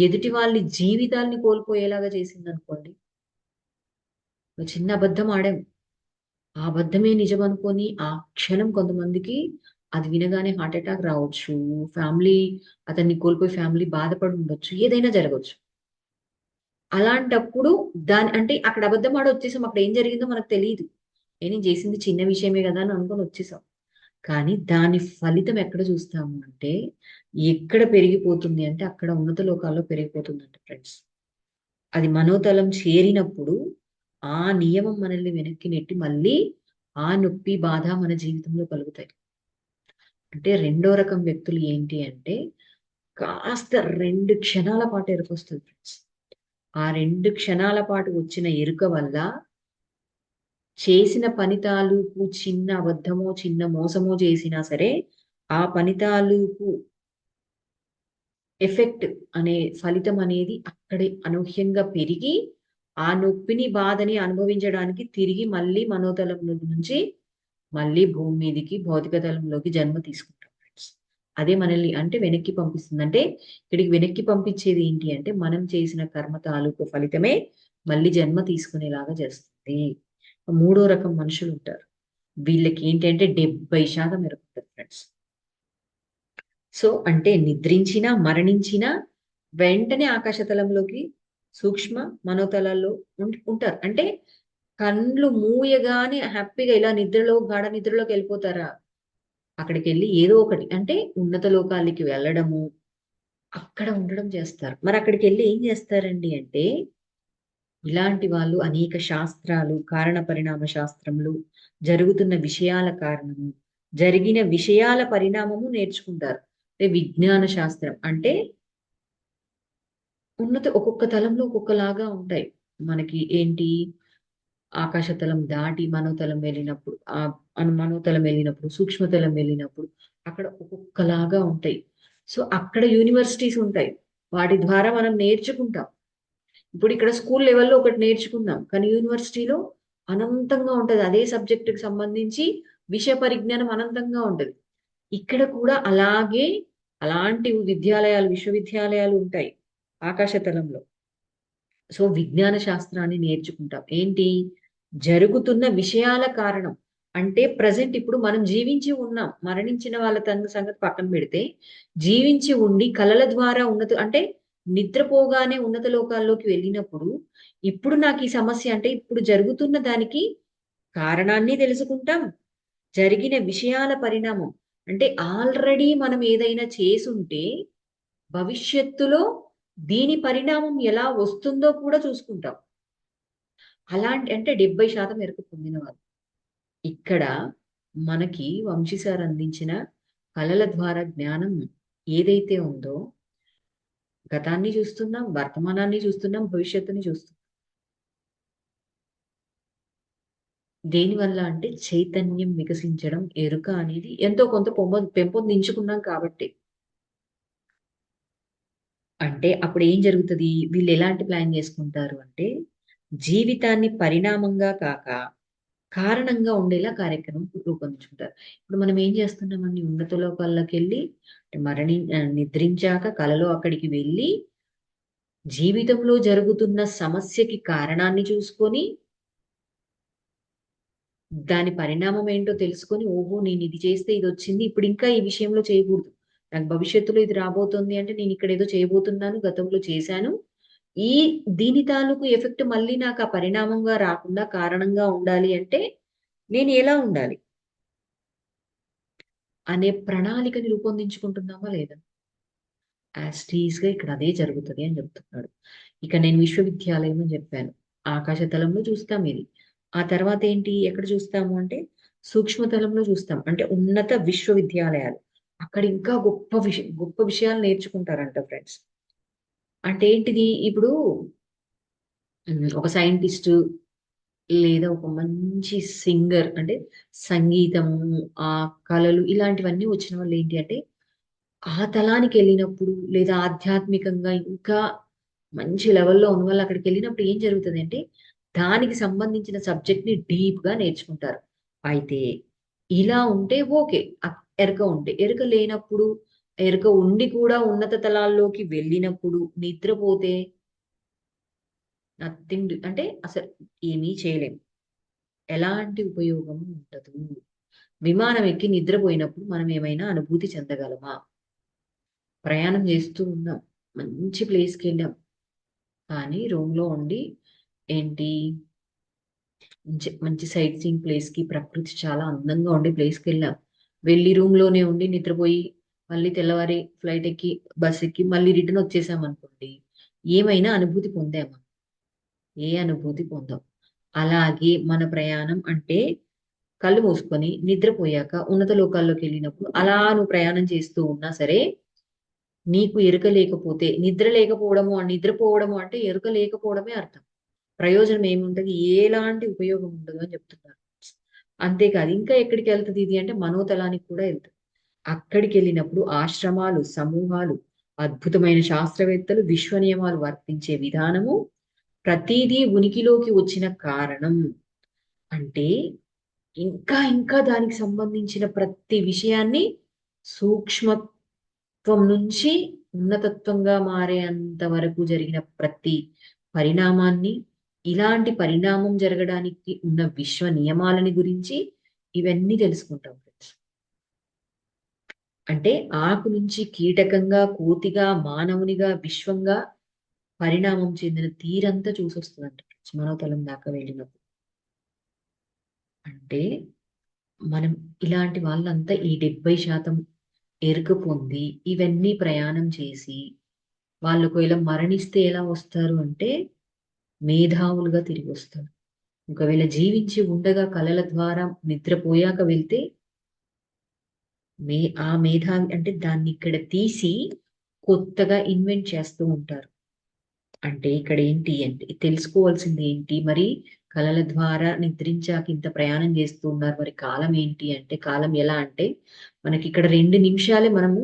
ఎదుటి వాళ్ళ జీవితాల్ని కోల్పోయేలాగా చేసిందనుకోండి. ఒక చిన్న అబద్ధం ఆడాం. ఆ అబద్ధమే నిజం అనుకోని ఆ క్షణం కొంతమందికి అది వినగానే హార్ట్ అటాక్ రావచ్చు. ఫ్యామిలీ అతన్ని కోల్పోయి ఫ్యామిలీ బాధపడి ఉండొచ్చు. ఏదైనా జరగొచ్చు. అలాంటప్పుడు అంటే అక్కడ అబద్ధం ఆడి వచ్చేసాం. అక్కడ ఏం జరిగిందో మనకు తెలీదు. నేను చేసింది చిన్న విషయమే గదా! అని అనుకోని వచ్చేసాం. కానీ దాని ఫలితం ఎక్కడ చూస్తాము అంటే, ఎక్కడ పెరిగిపోతుంది అంటే, అక్కడ ఉన్నత లోకాల్లో పెరిగిపోతుందంట ఫ్రెండ్స్. అది మనోతలం చేరినప్పుడు, ఆ నియమం మనల్ని వెనక్కి నెట్టి మళ్ళీ ఆ నొప్పి, బాధ మన జీవితంలో కలుగుతాయి. అంటే రెండో రకం వ్యక్తులు ఏంటి అంటే, కాస్త 2 క్షణాల పాటు ఎరుకొస్తది ఫ్రెండ్స్. ఆ 2 క్షణాల పాటు వచ్చిన ఎరుక వల్ల చేసిన పని తాలూకు చిన్న అబద్ధమో, చిన్న మోసమో చేసినా సరే, ఆ పని తాలూకు ఎఫెక్ట్ అనే ఫలితం అనేది అక్కడే అనూహ్యంగా పెరిగి, ఆ నొప్పిని, బాధని అనుభవించడానికి తిరిగి మళ్ళీ మనోతలంలో నుంచి మళ్ళీ భూమి మీదకి భౌతిక తలంలోకి జన్మ తీసుకుంటాం ఫ్రెండ్స్. అదే మనల్ని అంటే వెనక్కి పంపిస్తుంది. అంటే ఇక్కడికి వెనక్కి పంపించేది ఏంటి అంటే, మనం చేసిన కర్మ తాలూకు ఫలితమే మళ్ళీ జన్మ తీసుకునేలాగా చేస్తుంది. మూడో రకం మనుషులుంటారు. వీళ్ళకి ఏంటంటే 70% ఎరుకుంటది ఫ్రెండ్స్. సో, అంటే నిద్రించినా, మరణించినా వెంటనే ఆకాశతలంలోకి సూక్ష్మ మనోతలాల్లో ఉంటారు. అంటే కండ్లు మూయగానే హ్యాపీగా ఇలా నిద్రలో గాఢ నిద్రలోకెళ్ళిపోతారా? అక్కడికెళ్ళి ఏదో ఒకటి అంటే ఉన్నత లోకాలకి వెళ్ళడము, అక్కడ ఉండడం చేస్తారు. మరి అక్కడికెళ్ళి ఏం చేస్తారండి అంటే, ఇలాంటి వాళ్ళు అనేక శాస్త్రాలు, కారణ పరిణామ శాస్త్రములు, జరుగుతున్న విషయాల కారణము, జరిగిన విషయాల పరిణామము నేర్చుకుంటారు. అంటే విజ్ఞాన శాస్త్రం అంటే ఒక్కొక్క తలంలో ఒక్కొక్కలాగా ఉంటాయి. మనకి ఏంటి ఆకాశతలం దాటి మనోతలం వెళ్ళినప్పుడు, మనోతలం వెళ్ళినప్పుడు, సూక్ష్మతలం వెళ్ళినప్పుడు అక్కడ ఒక్కొక్కలాగా ఉంటాయి. సో, అక్కడ యూనివర్సిటీస్ ఉంటాయి. వాటి ద్వారా మనం నేర్చుకుంటాం. ఇప్పుడు ఇక్కడ స్కూల్ లెవెల్లో ఒకటి నేర్చుకున్నాం, కానీ యూనివర్సిటీలో అనంతంగా ఉంటది. అదే సబ్జెక్టుకి సంబంధించి విషయ పరిజ్ఞానం అనంతంగా ఉంటది. ఇక్కడ కూడా అలాగే అలాంటి విద్యాలయాలు, విశ్వవిద్యాలయాలు ఉంటాయి ఆకాశతలంలో. సో విజ్ఞాన శాస్త్రాన్ని నేర్చుకుంటాం. ఏంటి? జరుగుతున్న విషయాల కారణం. అంటే ప్రజెంట్ ఇప్పుడు మనం జీవించి ఉన్నాం. మరణించిన వాళ్ళ సంగతి పక్కన పెడితే, జీవించి ఉండి కళల ద్వారా అంటే నిద్రపోగానే ఉన్నత లోకాల్లోకి వెళ్ళినప్పుడు, ఇప్పుడు నాకు ఈ సమస్య అంటే ఇప్పుడు జరుగుతున్న దానికి కారణాన్ని తెలుసుకుంటాం. జరిగిన విషయాల పరిణామం. అంటే ఆల్రెడీ మనం ఏదైనా చేసుంటే భవిష్యత్తులో దీని పరిణామం ఎలా వస్తుందో కూడా చూసుకుంటాం. అలాంటి అంటే 70% ఎరుక పొందినవారు. ఇక్కడ మనకి వంశీ సార్ అందించిన కళల ద్వారా జ్ఞానం ఏదైతే ఉందో, గతాన్ని చూస్తున్నాం, వర్తమానాన్ని చూస్తున్నాం, భవిష్యత్తుని చూస్తున్నాం. దేనివల్ల అంటే చైతన్యం వికసించడం, ఎరుక అనేది ఎంతో కొంత పెంపొందించుకున్నాం కాబట్టి. అంటే అప్పుడు ఏం జరుగుతది? వీళ్ళు ఎలాంటి ప్లాన్ చేసుకుంటారు అంటే, జీవితాన్ని పరిణామంగా కాక కారణంగా ఉండేలా కార్యక్రమం రూపొందించుకుంటారు. ఇప్పుడు మనం ఏం చేస్తున్నామండి? ఉన్నత లోకాల్లోకెళ్ళి నిద్రించాక కలలో అక్కడికి వెళ్ళి జీవితంలో జరుగుతున్న సమస్యకి కారణాన్ని చూసుకొని దాని పరిణామం ఏంటో తెలుసుకొని, ఓహో నేను ఇది చేస్తే ఇది వచ్చింది, ఇప్పుడు ఇంకా ఈ విషయంలో చేయకూడదు, నాకు భవిష్యత్తులో ఇది రాబోతుంది అంటే నేను ఇక్కడ ఏదో చేయబోతున్నాను, గతంలో చేశాను, ఈ దీని తాలూకు ఎఫెక్ట్ మళ్ళీ నాకు ఆ పరిణామంగా రాకుండా కారణంగా ఉండాలి అంటే నేను ఎలా ఉండాలి అనే ప్రణాళికని రూపొందించుకుంటున్నామా లేదా? గా ఇక్కడ అదే జరుగుతుంది అని చెప్తున్నాడు. ఇక నేను విశ్వవిద్యాలయం అని చెప్పాను. ఆకాశతలంలో చూస్తాం ఇది. ఆ తర్వాత ఏంటి? ఎక్కడ చూస్తాము అంటే సూక్ష్మతలంలో చూస్తాం. అంటే ఉన్నత విశ్వవిద్యాలయాలు. అక్కడ ఇంకా గొప్ప విషయాలు నేర్చుకుంటారంట ఫ్రెండ్స్. అంటే ఏంటిది? ఇప్పుడు ఒక సైంటిస్ట్ లేదా ఒక మంచి సింగర్ అంటే సంగీతము, ఆ కళలు ఇలాంటివన్నీ వచ్చిన వాళ్ళు ఏంటి అంటే ఆ తలానికి వెళ్ళినప్పుడు లేదా ఆధ్యాత్మికంగా ఇంకా మంచి లెవెల్లో ఉన్న వాళ్ళు అక్కడికి వెళ్ళినప్పుడు ఏం జరుగుతుంది అంటే దానికి సంబంధించిన సబ్జెక్ట్ ని డీప్ గా నేర్చుకుంటారు. అయితే ఇలా ఉంటే ఓకే. ఎరక ఉంటే, ఎరుక లేనప్పుడు, ఎరుక ఉండి కూడా ఉన్నత తలాల్లోకి వెళ్ళినప్పుడు నిద్రపోతే నథింగ్ అంటే అసలు ఏమీ చేయలేం. ఎలాంటి ఉపయోగం ఉండదు. విమానం ఎక్కి నిద్రపోయినప్పుడు మనం ఏమైనా అనుభూతి చెందగలమా? ప్రయాణం చేస్తూ ఉన్నాం, మంచి ప్లేస్కి వెళ్ళాం, కానీ రూమ్ లో ఉండి ఏంటి మంచి మంచి సైట్ సీయింగ్ ప్లేస్ కి, ప్రకృతి చాలా అందంగా ఉండే ప్లేస్కి వెళ్ళాం, వెళ్ళి రూమ్ లోనే ఉండి నిద్రపోయి మళ్ళీ తెల్లవారి ఫ్లైట్ ఎక్కి బస్ ఎక్కి మళ్ళీ రిటర్న్ వచ్చేసాం అనుకోండి, ఏమైనా అనుభూతి పొందామా? ఏ అనుభూతి పొందాం. అలాగే మన ప్రయాణం అంటే కళ్ళు మూసుకొని నిద్రపోయాక ఉన్నత లోకాల్లోకి వెళ్ళినప్పుడు అలా నువ్వు ప్రయాణం చేస్తూ ఉన్నా సరే, నీకు ఎరుక లేకపోతే నిద్ర లేకపోవడము, నిద్రపోవడము అంటే ఎరుక లేకపోవడమే అర్థం. ప్రయోజనం ఏముంటది? ఎలాంటి ఉపయోగం ఉండదు అని చెప్తున్నారు. అంతేకాదు ఇంకా ఎక్కడికి వెళ్తుంది ఇది అంటే మనోతలానికి కూడా వెళ్తుంది. అక్కడికి వెళ్ళినప్పుడు ఆశ్రమాలు, సమూహాలు, అద్భుతమైన శాస్త్రవేత్తలు, విశ్వ నియమాలు వర్తించే విధానము, ప్రతిదీ ఉనికిలోకి వచ్చిన కారణం అంటే ఇంకా ఇంకా దానికి సంబంధించిన ప్రతి విషయాన్ని సూక్ష్మత్వం నుంచి ఉన్నతత్వంగా మారేంత వరకు జరిగిన ప్రతి పరిణామాన్ని, ఇలాంటి పరిణామం జరగడానికి ఉన్న విశ్వ నియమాలని గురించి ఇవన్నీ తెలుసుకుంటాం ఫ్రెండ్స్. అంటే ఆకు నుంచి కీటకంగా, కోతిగా, మానవునిగా, విశ్వంగా పరిణామం చెందిన తీరంతా చూసొస్తుందంట మనోతలం దాకా వెళ్ళినప్పుడు. అంటే మనం ఇలాంటి వాళ్ళంతా ఈ 70% ఎరుక పొంది ఇవన్నీ ప్రయాణం చేసి వాళ్ళు ఒకవేళ మరణిస్తే ఎలా వస్తారు అంటే మేధావులుగా తిరిగి వస్తారు. ఒకవేళ జీవించి ఉండగా కళల ద్వారా నిద్రపోయాక వెళ్తే ఆ మేధావి అంటే దాన్ని ఇక్కడ తీసి కొత్తగా ఇన్వెంట్ చేస్తూ ఉంటారు. అంటే ఇక్కడ ఏంటి అంటే తెలుసుకోవాల్సింది ఏంటి మరి? కళల ద్వారా నిద్రించాక ఇంత ప్రయాణం చేస్తూ ఉన్నారు, మరి కాలం ఏంటి అంటే కాలం ఎలా అంటే మనకి ఇక్కడ 2 నిమిషాలే మనము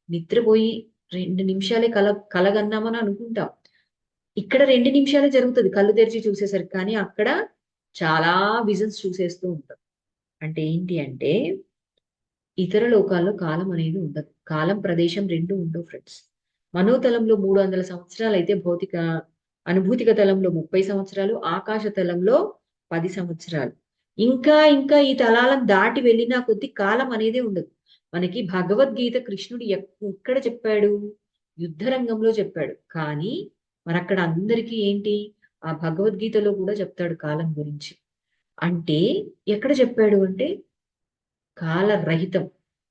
నిద్రపోయి 2 నిమిషాలే కలగన్నామని అనుకుంటాం. ఇక్కడ 2 నిమిషాలే జరుగుతుంది కళ్ళు తెరిచి చూసేసరికి, కానీ అక్కడ చాలా విజన్స్ చూసేస్తూ ఉంటాం. అంటే ఏంటి అంటే ఇతర లోకాల్లో కాలం అనేది ఉండదు. కాలం, ప్రదేశం రెండు ఉండవు ఫ్రెండ్స్. మనోతలంలో 300 సంవత్సరాలు అయితే భౌతిక అనుభూతిక తలంలో 30 సంవత్సరాలు, ఆకాశ తలంలో 10 సంవత్సరాలు. ఇంకా ఇంకా ఈ తలాలను దాటి వెళ్ళినా కొద్ది కాలం అనేది ఉండదు. మనకి భగవద్గీత కృష్ణుడు ఎక్కడ చెప్పాడు? యుద్ధ రంగంలో చెప్పాడు. కానీ మరి అక్కడ అందరికీ ఏంటి? ఆ భగవద్గీతలో కూడా చెప్తాడు కాలం గురించి. అంటే ఎక్కడ చెప్పాడు అంటే కాలరహితం,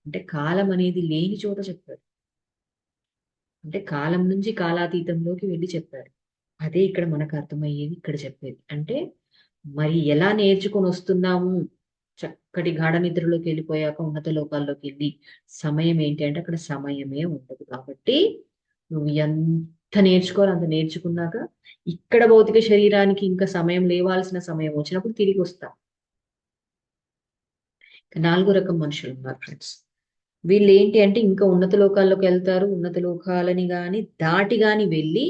అంటే కాలం అనేది లేని చోట చెప్పాడు. అంటే కాలం నుంచి కాలాతీతంలోకి వెళ్ళి చెప్పాడు. అదే ఇక్కడ మనకు అర్థమయ్యేది ఇక్కడ చెప్పేది. అంటే మరి ఎలా నేర్చుకొని వస్తున్నాము? చక్కటి గాఢ నిద్రలోకి వెళ్ళిపోయాక ఉన్నత లోకాల్లోకి వెళ్ళి సమయం ఏంటి అంటే అక్కడ సమయమే ఉండదు. కాబట్టి నువ్వు ఎంత నేర్చుకోవాలో అంత నేర్చుకున్నాక ఇక్కడ భౌతిక శరీరానికి ఇంకా సమయం లేవాల్సిన సమయం వచ్చినప్పుడు తిరిగి వస్తా. 4 రకం మనుషులు ఉన్నారు ఫ్రెండ్స్. వీళ్ళు ఏంటి అంటే ఇంకా ఉన్నత లోకాల్లోకి వెళ్తారు. ఉన్నత లోకాలని గాని దాటి గాని వెళ్ళి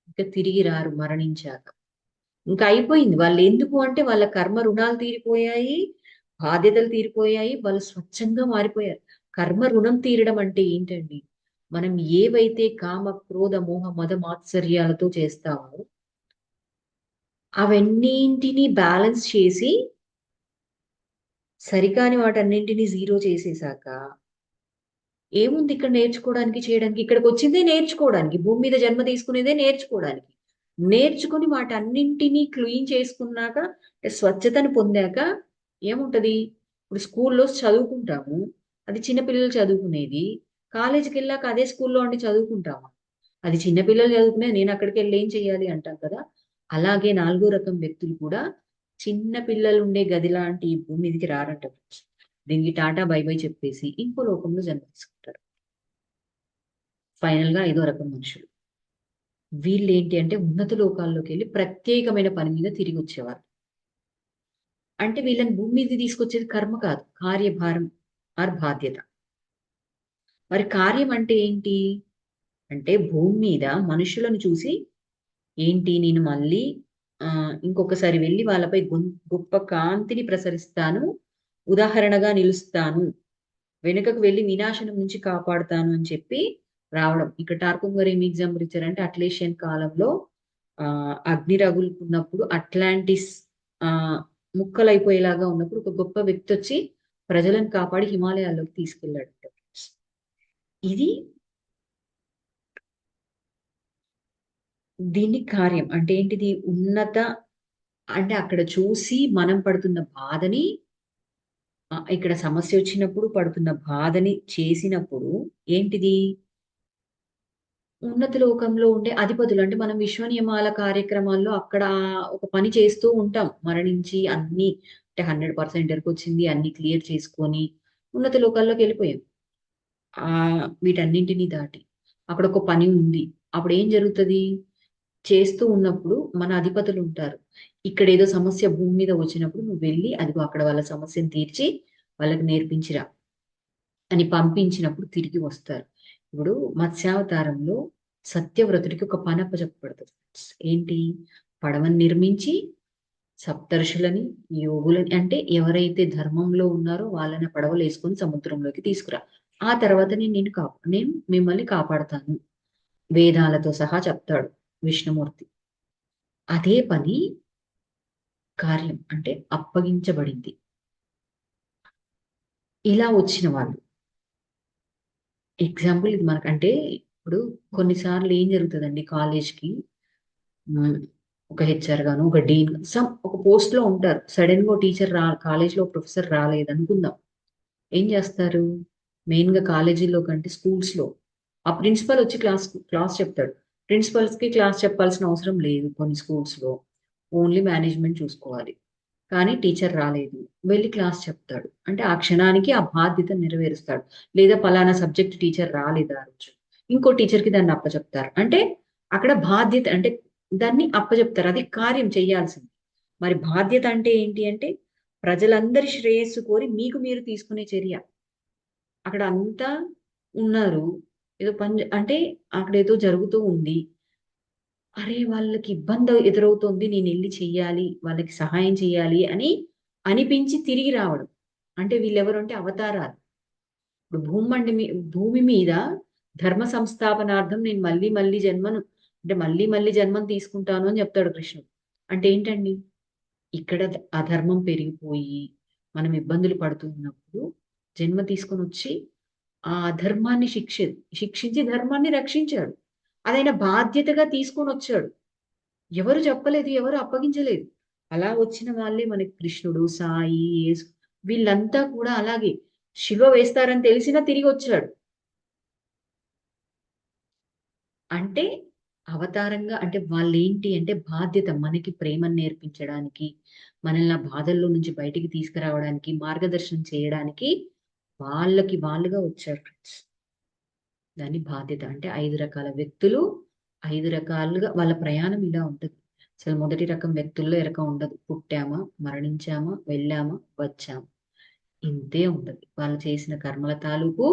ఇంకా తిరిగి రారు మరణించాక. ఇంకా అయిపోయింది. వాళ్ళు ఎందుకు అంటే వాళ్ళ కర్మ రుణాలు తీరిపోయాయి, బాధ్యతలు తీరిపోయాయి, వాళ్ళు స్వచ్ఛంగా మారిపోయారు. కర్మ రుణం తీరడం అంటే ఏంటండి? మనం ఏవైతే కామ, క్రోధ, మోహ, మద, మాత్సర్యాలతో చేస్తామో అవన్నింటినీ బ్యాలెన్స్ చేసి సరికాని వాటన్నింటినీ జీరో చేసేసాక ఏముంది ఇక్కడ నేర్చుకోవడానికి, చేయడానికి? ఇక్కడికి వచ్చిందే నేర్చుకోవడానికి, భూమి మీద జన్మ తీసుకునేదే నేర్చుకోవడానికి. నేర్చుకుని వాటన్నింటినీ క్లీన్ చేసుకున్నాక, అంటే స్వచ్ఛతను పొందాక ఏముంటది? ఇప్పుడు స్కూల్లో చదువుకుంటాము, అది చిన్నపిల్లలు చదువుకునేది. కాలేజీకి వెళ్ళాక అదే స్కూల్లో ఉండి చదువుకుంటాము, అది చిన్నపిల్లలు చదువుకునే, నేను అక్కడికి వెళ్ళి ఏం చెయ్యాలి అంటాం కదా. అలాగే 4 రకం వ్యక్తులు కూడా చిన్న పిల్లలు ఉండే గది లాంటి ఈ భూమి మీదకి రారంట. దీనికి టాటా బై బై చెప్పేసి ఇంకో లోకంలో జన్మ తీసుకుంటారు. ఫైనల్ గా 5వ రకం మనుషులు. వీళ్ళు ఏంటి అంటే ఉన్నత లోకాల్లోకి వెళ్ళి ప్రత్యేకమైన పని మీద తిరిగి వచ్చేవారు. అంటే వీళ్ళని భూమి మీద తీసుకొచ్చేది కర్మ కాదు, కార్యభారం ఆర్ బాధ్యత. మరి కార్యం అంటే ఏంటి అంటే భూమి మీద మనుషులను చూసి ఏంటి నేను మళ్ళీ ఇంకొకసారి వెళ్ళి వాళ్ళపై గొప్ప కాంతిని ప్రసరిస్తాను, ఉదాహరణగా నిలుస్తాను, వెనుకకు వెళ్ళి వినాశనం నుంచి కాపాడుతాను అని చెప్పి రావడం. ఇక్కడ టార్కుంగ్ గారు ఏం ఎగ్జాంపుల్ ఇచ్చారంటే అట్లేషియన్ కాలంలో అగ్ని రగులుకున్నప్పుడు అట్లాంటిస్ ఆ ముక్కలైపోయేలాగా ఉన్నప్పుడు ఒక గొప్ప వ్యక్తి వచ్చి ప్రజలను కాపాడి హిమాలయాల్లోకి తీసుకెళ్లాడు. ఇది దీన్ని కార్యం అంటే ఏంటిది? ఉన్నత అంటే అక్కడ చూసి మనం పడుతున్న బాధని, ఇక్కడ సమస్య వచ్చినప్పుడు పడుతున్న బాధని చేసినప్పుడు ఏంటిది? ఉన్నత లోకంలో ఉండే అధిపతులు, అంటే మనం విశ్వ నియమాల కార్యక్రమాల్లో అక్కడ ఒక పని చేస్తూ ఉంటాం. మరణించి అన్ని అంటే 100% వరకు వచ్చింది, అన్ని క్లియర్ చేసుకొని ఉన్నత లోకాల్లోకి వెళ్ళిపోయాం. వీటన్నింటినీ దాటి అక్కడ ఒక పని ఉంది. అప్పుడు ఏం జరుగుతుంది? చేస్తూ ఉన్నప్పుడు మన అధిపతులు ఉంటారు. ఇక్కడ ఏదో సమస్య భూమి మీద వచ్చినప్పుడు నువ్వు వెళ్ళి అదిగో అక్కడ వాళ్ళ సమస్యను తీర్చి వాళ్ళకి నేర్పించిరా అని పంపించినప్పుడు తిరిగి వస్తారు. ఇప్పుడు మత్స్యావతారంలో సత్యవ్రతుడికి ఒక పని అప్పచెప్పబడుతుంది. ఏంటి? పడవని నిర్మించి సప్తర్షులని, యోగులని, అంటే ఎవరైతే ధర్మంలో ఉన్నారో వాళ్ళని పడవలు వేసుకొని సముద్రంలోకి తీసుకురా. ఆ తర్వాత నేను మిమ్మల్ని కాపాడతాను వేదాలతో సహా చెప్తాడు విష్ణుమూర్తి. అదే పని కార్యం అంటే అప్పగించబడింది. ఇలా వచ్చిన వాళ్ళు ఎగ్జాంపుల్ ఇది మనకంటే ఇప్పుడు కొన్నిసార్లు ఏం జరుగుతుందండి కాలేజ్కి ఒక హెచ్ఆర్ గాను ఒక డీన్ ఒక పోస్ట్ లో ఉంటారు. సడన్ గా టీచర్ కాలేజ్ లో ప్రొఫెసర్ రాలేదు అనుకుందాం. ఏం చేస్తారు? మెయిన్ గా కాలేజీలో కంటే స్కూల్స్ లో ఆ ప్రిన్సిపల్ వచ్చి క్లాస్ చెప్తాడు. ప్రిన్సిపల్స్ కి క్లాస్ చెప్పాల్సిన అవసరం లేదు కొన్ని స్కూల్స్ లో, ఓన్లీ మేనేజ్మెంట్ చూసుకోవాలి. కానీ టీచర్ రాలేదు, వెళ్ళి క్లాస్ చెప్తాడు. అంటే ఆ క్షణానికి ఆ బాధ్యత నెరవేరుస్తాడు. లేదా పలానా సబ్జెక్ట్ టీచర్ రాలేదు ఆ రోజు, ఇంకో టీచర్ కి దాన్ని అప్పచెప్తారు. అంటే అక్కడ బాధ్యత అంటే దాన్ని అప్పచెప్తారు, అది కార్యం చేయాల్సింది. మరి బాధ్యత అంటే ఏంటి అంటే ప్రజలందరి శ్రేయస్సు కోరి మీకు మీరు తీసుకునే చర్య. అక్కడ అంతా ఉన్నారు, ఏదో పని అంటే అక్కడ ఏదో జరుగుతూ ఉంది, అరే వాళ్ళకి ఇబ్బంది ఎదురవుతోంది, నేను వెళ్ళి చెయ్యాలి, వాళ్ళకి సహాయం చేయాలి అని అనిపించి తిరిగి రావడం. అంటే వీళ్ళెవరు అంటే అవతారాలు. ఇప్పుడు భూమి మీద ధర్మ సంస్థాపనార్థం నేను మళ్ళీ మళ్ళీ జన్మను, అంటే మళ్ళీ మళ్ళీ జన్మను తీసుకుంటాను అని చెప్తాడు కృష్ణుడు. అంటే ఏంటండి, ఇక్కడ అధర్మం పెరిగిపోయి మనం ఇబ్బందులు పడుతున్నప్పుడు జన్మ తీసుకొని వచ్చి ఆ అధర్మాన్ని శిక్షించి ధర్మాన్ని రక్షించాడు. అదైనా బాధ్యతగా తీసుకొని వచ్చాడు. ఎవరు చెప్పలేదు, ఎవరు అప్పగించలేదు. అలా వచ్చిన వాళ్ళే మనకి కృష్ణుడు, సాయి, యేసు, వీళ్ళంతా కూడా అలాగే శివ వేస్తారని తెలిసినా తిరిగి వచ్చాడు. అంటే అవతారంగా, అంటే వాళ్ళేంటి అంటే బాధ్యత మనకి ప్రేమను నేర్పించడానికి, మనల్ని ఆ బాధల్లో నుంచి బయటికి తీసుకురావడానికి, మార్గదర్శనం చేయడానికి వాళ్ళకి వాళ్ళుగా వచ్చారు ఫ్రెండ్స్. దాన్ని బాధ్యత అంటే 5 రకాల వ్యక్తులు, 5 రకాలుగా వాళ్ళ ప్రయాణం ఇలా ఉంటది. అసలు మొదటి రకం వ్యక్తుల్లో ఈ రకం ఉండదు. పుట్టామా, మరణించామా, వెళ్ళామా, వచ్చామా, ఇంతే ఉంటది. వాళ్ళు చేసిన కర్మల తాలూకు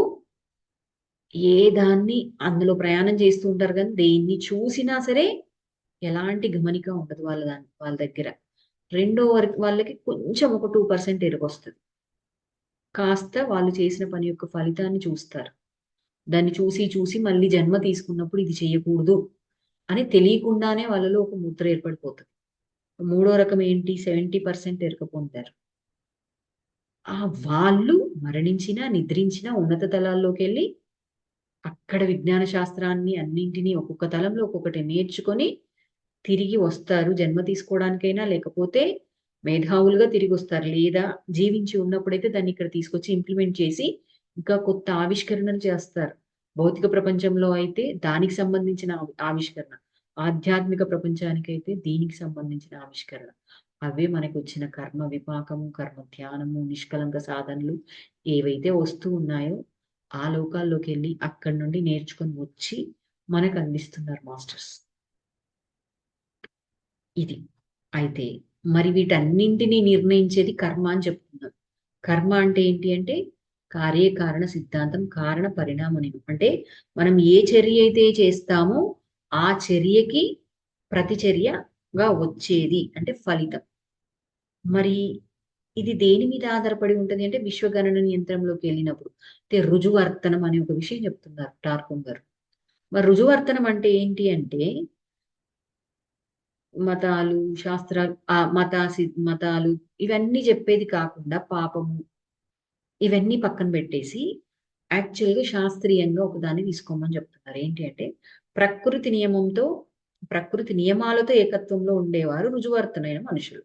ఏ దాన్ని అందులో ప్రయాణం చేస్తూ ఉంటారు కానీ దేన్ని చూసినా సరే ఎలాంటి గమనిక ఉండదు వాళ్ళ దగ్గర. రెండో వరకు వాళ్ళకి కొంచెం ఒక 2% ఎరుకొస్తుంది. కాస్త వాళ్ళు చేసిన పని యొక్క ఫలితాన్ని చూస్తారు. దాన్ని చూసి చూసి మళ్ళీ జన్మ తీసుకున్నప్పుడు ఇది చేయకూడదు అని తెలియకుండానే వాళ్ళలో ఒక ముద్ర ఏర్పడిపోతుంది. మూడో రకం ఏంటి, 70% ఎరుక పొందారు. ఆ వాళ్ళు మరణించినా నిద్రించినా ఉన్నత తలాల్లోకి వెళ్ళి అక్కడ విజ్ఞాన శాస్త్రాన్ని అన్నింటినీ ఒక్కొక్క తలంలో ఒక్కొక్కటి నేర్చుకొని తిరిగి వస్తారు. జన్మ తీసుకోవడానికైనా లేకపోతే మేధావులుగా తిరిగి వస్తారు. లేదా జీవించి ఉన్నప్పుడైతే దాన్ని ఇక్కడ తీసుకొచ్చి ఇంప్లిమెంట్ చేసి ఇంకా కొత్త ఆవిష్కరణలు చేస్తారు. భౌతిక ప్రపంచంలో అయితే దానికి సంబంధించిన ఆవిష్కరణ, ఆధ్యాత్మిక ప్రపంచానికైతే దీనికి సంబంధించిన ఆవిష్కరణ. అవే మనకు వచ్చిన కర్మ విపాకము, కర్మ ధ్యానము, నిష్కలంక సాధనలు ఏవైతే వస్తూ ఉన్నాయో ఆ లోకాల్లోకి వెళ్ళి అక్కడి నుండి నేర్చుకొని వచ్చి మనకు అందిస్తున్నారు మాస్టర్స్. ఇది. అయితే మరి వీటన్నింటినీ నిర్ణయించేది కర్మ అని చెప్తున్నారు. కర్మ అంటే ఏంటి అంటే కార్యకారణ సిద్ధాంతం, కారణ పరిణామ నియమం. అంటే మనం ఏ చర్య అయితే చేస్తామో ఆ చర్యకి ప్రతిచర్యగా వచ్చేది అంటే ఫలితం. మరి ఇది దేని మీద ఆధారపడి ఉంటది అంటే విశ్వగణన యంత్రంలోకి వెళ్ళినప్పుడు అంటే రుజువర్తనం అనే ఒక విషయం చెప్తున్నారు టార్కం గారు. మరి రుజువర్తనం అంటే ఏంటి అంటే మతాలు, శాస్త్రాలు, మతాలు ఇవన్నీ చెప్పేది కాకుండా పాపము ఇవన్నీ పక్కన పెట్టేసి యాక్చువల్‌గా శాస్త్రీయంగా ఒకదాన్ని తీసుకోమని చెప్తున్నారు. ఏంటి అంటే ప్రకృతి నియమంతో, ప్రకృతి నియమాలతో ఏకత్వంలో ఉండేవారు రుజువర్తనైన మనుషులు.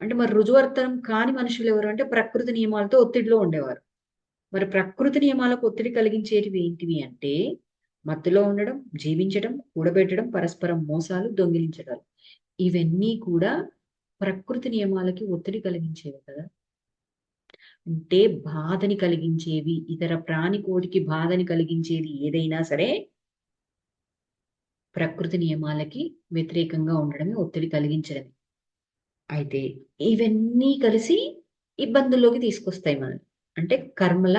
అంటే మరి రుజువర్తనం కాని మనుషులు ఎవరు అంటే ప్రకృతి నియమాలతో ఒత్తిడిలో ఉండేవారు. మరి ప్రకృతి నియమాలకు ఒత్తిడి కలిగించేటివి ఏంటివి అంటే మత్తులో ఉండడం, జీవించడం, కూడబెట్టడం, పరస్పరం మోసాలు, దొంగిలించడాలు. ఇవన్నీ కూడా ప్రకృతి నియమాలకి ఒత్తిడి కలిగించేవి కదా! అంటే బాధని కలిగించేవి, ఇతర ప్రాణికోటికి బాధని కలిగించేది ఏదైనా సరే ప్రకృతి నియమాలకి వ్యతిరేకంగా ఉండడమే, ఒత్తిడి కలిగించడమే. అయితే ఇవన్నీ కలిసి ఇబ్బందుల్లోకి తీసుకొస్తాయి మనల్ని. అంటే కర్మల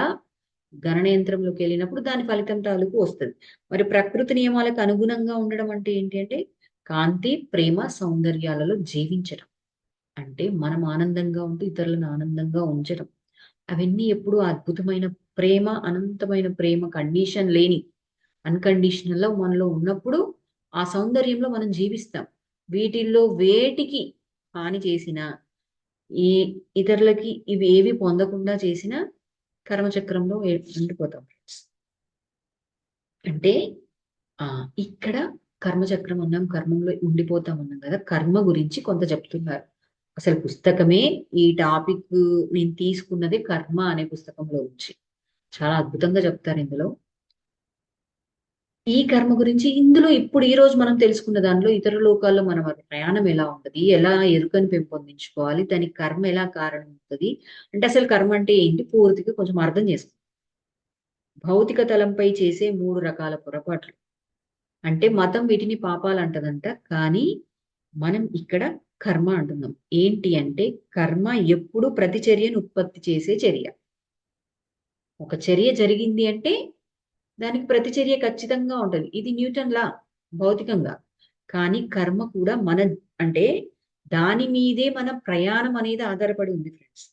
గణనయంత్రంలోకి వెళ్ళినప్పుడు దాని ఫలితం తాలూకు వస్తది. మరి ప్రకృతి నియమాలకు అనుగుణంగా ఉండడం అంటే ఏంటి అంటే కాంతి, ప్రేమ, సౌందర్యాలలో జీవించడం. అంటే మనం ఆనందంగా ఉంటూ ఇతరులను ఆనందంగా ఉంచడం. అవన్నీ ఎప్పుడూ అద్భుతమైన ప్రేమ, అనంతమైన ప్రేమ, కండిషన్ లేని అన్‌కండిషనల్‌లో మనలో ఉన్నప్పుడు ఆ సౌందర్యంలో మనం జీవిస్తాం. వీటిల్లో వేటికి హాని చేసినా, ఈ ఇతరులకి ఇవి ఏవి పొందకుండా చేసినా కర్మచక్రంలో ఉండిపోతాం ఫ్రెండ్స్. అంటే ఇక్కడ కర్మచక్రం అన్నాం, కర్మంలో ఉండిపోతాం అన్నాం కదా! కర్మ గురించి కొంత చెప్తున్నారు. అసలు పుస్తకమే ఈ టాపిక్ నేను తీసుకున్నదే 'కర్మ' అనే పుస్తకంలో నుంచి. చాలా అద్భుతంగా చెప్తారు ఇందులో. ఈ కర్మ గురించి ఇందులో ఇప్పుడు ఈ రోజు మనం తెలుసుకున్న దానిలో ఇతర లోకాల్లో మన ప్రయాణం ఎలా ఉంటది? ఎలా ఎరుకని పెంపొందించుకోవాలి? దానికి కర్మ ఎలా కారణం అవుతది? అంటే అసలు కర్మ అంటే ఏంటి? పూర్తిగా కొంచెం అర్థం చేసుకో. భౌతిక తలంపై చేసే 3 రకాల పొరపాట్లు. అంటే మతం వీటిని పాపాలంటదంట. కానీ మనం ఇక్కడ కర్మ అంటున్నాం. ఏంటి అంటే కర్మ ఎప్పుడు ప్రతిచర్యను ఉత్పత్తి చేసే చర్య. ఒక చర్య జరిగింది అంటే దానికి ప్రతిచర్య ఖచ్చితంగా ఉంటది. ఇది న్యూటన్ లా భౌతికంగా. కానీ కర్మ కూడా అంటే దాని మీదే మన ప్రయాణం అనేది ఆధారపడి ఉంది ఫ్రెండ్స్.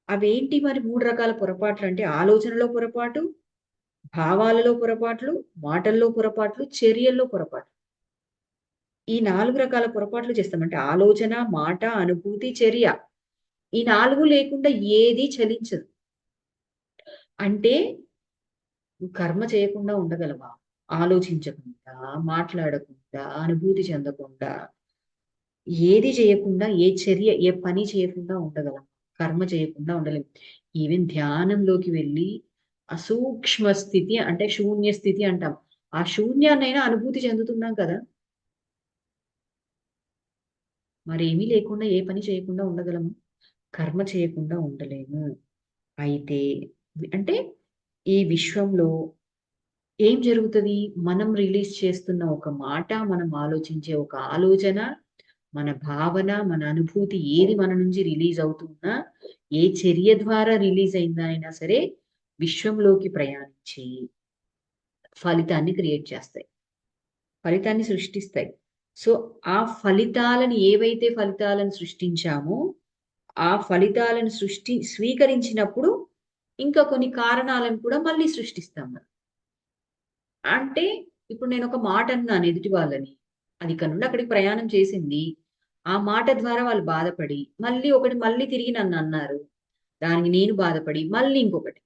అవేంటి మరి 3 రకాల పొరపాట్లు అంటే ఆలోచనలో పొరపాటు, భావాలలో పొరపాట్లు, మాటల్లో పొరపాట్లు, చర్యల్లో పొరపాట్లు. ఈ 4 రకాల పొరపాట్లు చేస్తాం. అంటే ఆలోచన, మాట, అనుభూతి, చర్య. ఈ 4 లేకుండా ఏది చలించదు. అంటే నువ్వు కర్మ చేయకుండా ఉండగలవా? ఆలోచించకుండా, మాట్లాడకుండా, అనుభూతి చెందకుండా, ఏది చేయకుండా, ఏ చర్య, ఏ పని చేయకుండా ఉండగలం. కర్మ చేయకుండా ఉండలేం. ఈవెన్ ధ్యానంలోకి వెళ్ళి అసూక్ష్మ స్థితి అంటే శూన్య స్థితి అంటాం. ఆ శూన్యాన్నైనా అనుభూతి చెందుతున్నాం కదా! మరేమీ లేకుండా ఏ పని చేయకుండా ఉండగలము? కర్మ చేయకుండా ఉండలేము. అయితే అంటే ఈ విశ్వంలో ఏం జరుగుతది? మనం రిలీజ్ చేస్తున్న ఒక మాట, మనం ఆలోచించే ఒక ఆలోచన, మన భావన, మన అనుభూతి ఏది మన నుంచి రిలీజ్ అవుతున్నా, ఏ చర్య ద్వారా రిలీజ్ అయిందా అయినా సరే, విశ్వంలోకి ప్రయాణించి ఫలితాన్ని క్రియేట్ చేస్తాయి. ఫలితాన్ని సృష్టిస్తాయి. సో, ఆ ఫలితాలను ఏవైతే ఫలితాలను సృష్టించామో, ఆ ఫలితాలను స్వీకరించినప్పుడు ఇంకా కొన్ని కారణాలను కూడా మళ్ళీ సృష్టిస్తాం మనం. అంటే ఇప్పుడు నేనొక మాట అన్నాను ఎదుటి వాళ్ళని. అది ఇక్కడ నుండి అక్కడికి ప్రయాణం చేసింది. ఆ మాట ద్వారా వాళ్ళు బాధపడి, మళ్ళీ తిరిగి నన్నన్నారు. దానికి నేను బాధపడి, మళ్ళీ ఇంకొకటి.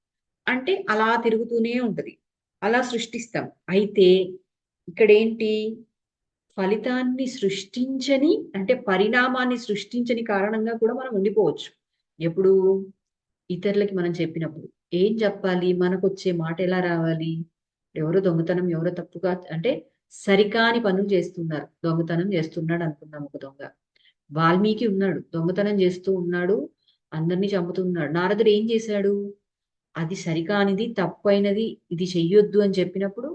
అంటే అలా తిరుగుతూనే ఉంటది. అలా సృష్టిస్తాం. అయితే ఇక్కడేంటి ఫలితాన్ని సృష్టించని అంటే పరిణామాన్ని సృష్టించని కారణంగా కూడా మనం ఉండిపోవచ్చు. ఎప్పుడు ఇతరులకి మనం చెప్పినప్పుడు. ఏం చెప్పాలి? మనకొచ్చే మాట ఎలా రావాలి? ఎవరో దొంగతనం ఎవరో తప్పుగా అంటే సరికాని పనులు చేస్తున్నారు. దొంగతనం చేస్తున్నాడు అనుకుందాం ఒక దొంగ. వాల్మీకి ఉన్నాడు. దొంగతనం చేస్తూ ఉన్నాడు. అందరిని చంపుతున్నాడు. నారదుడు ఏం చేశాడు? అది సరికానిది, తప్పైనది, ఇది చెయ్యొద్దు అని చెప్పినప్పుడు,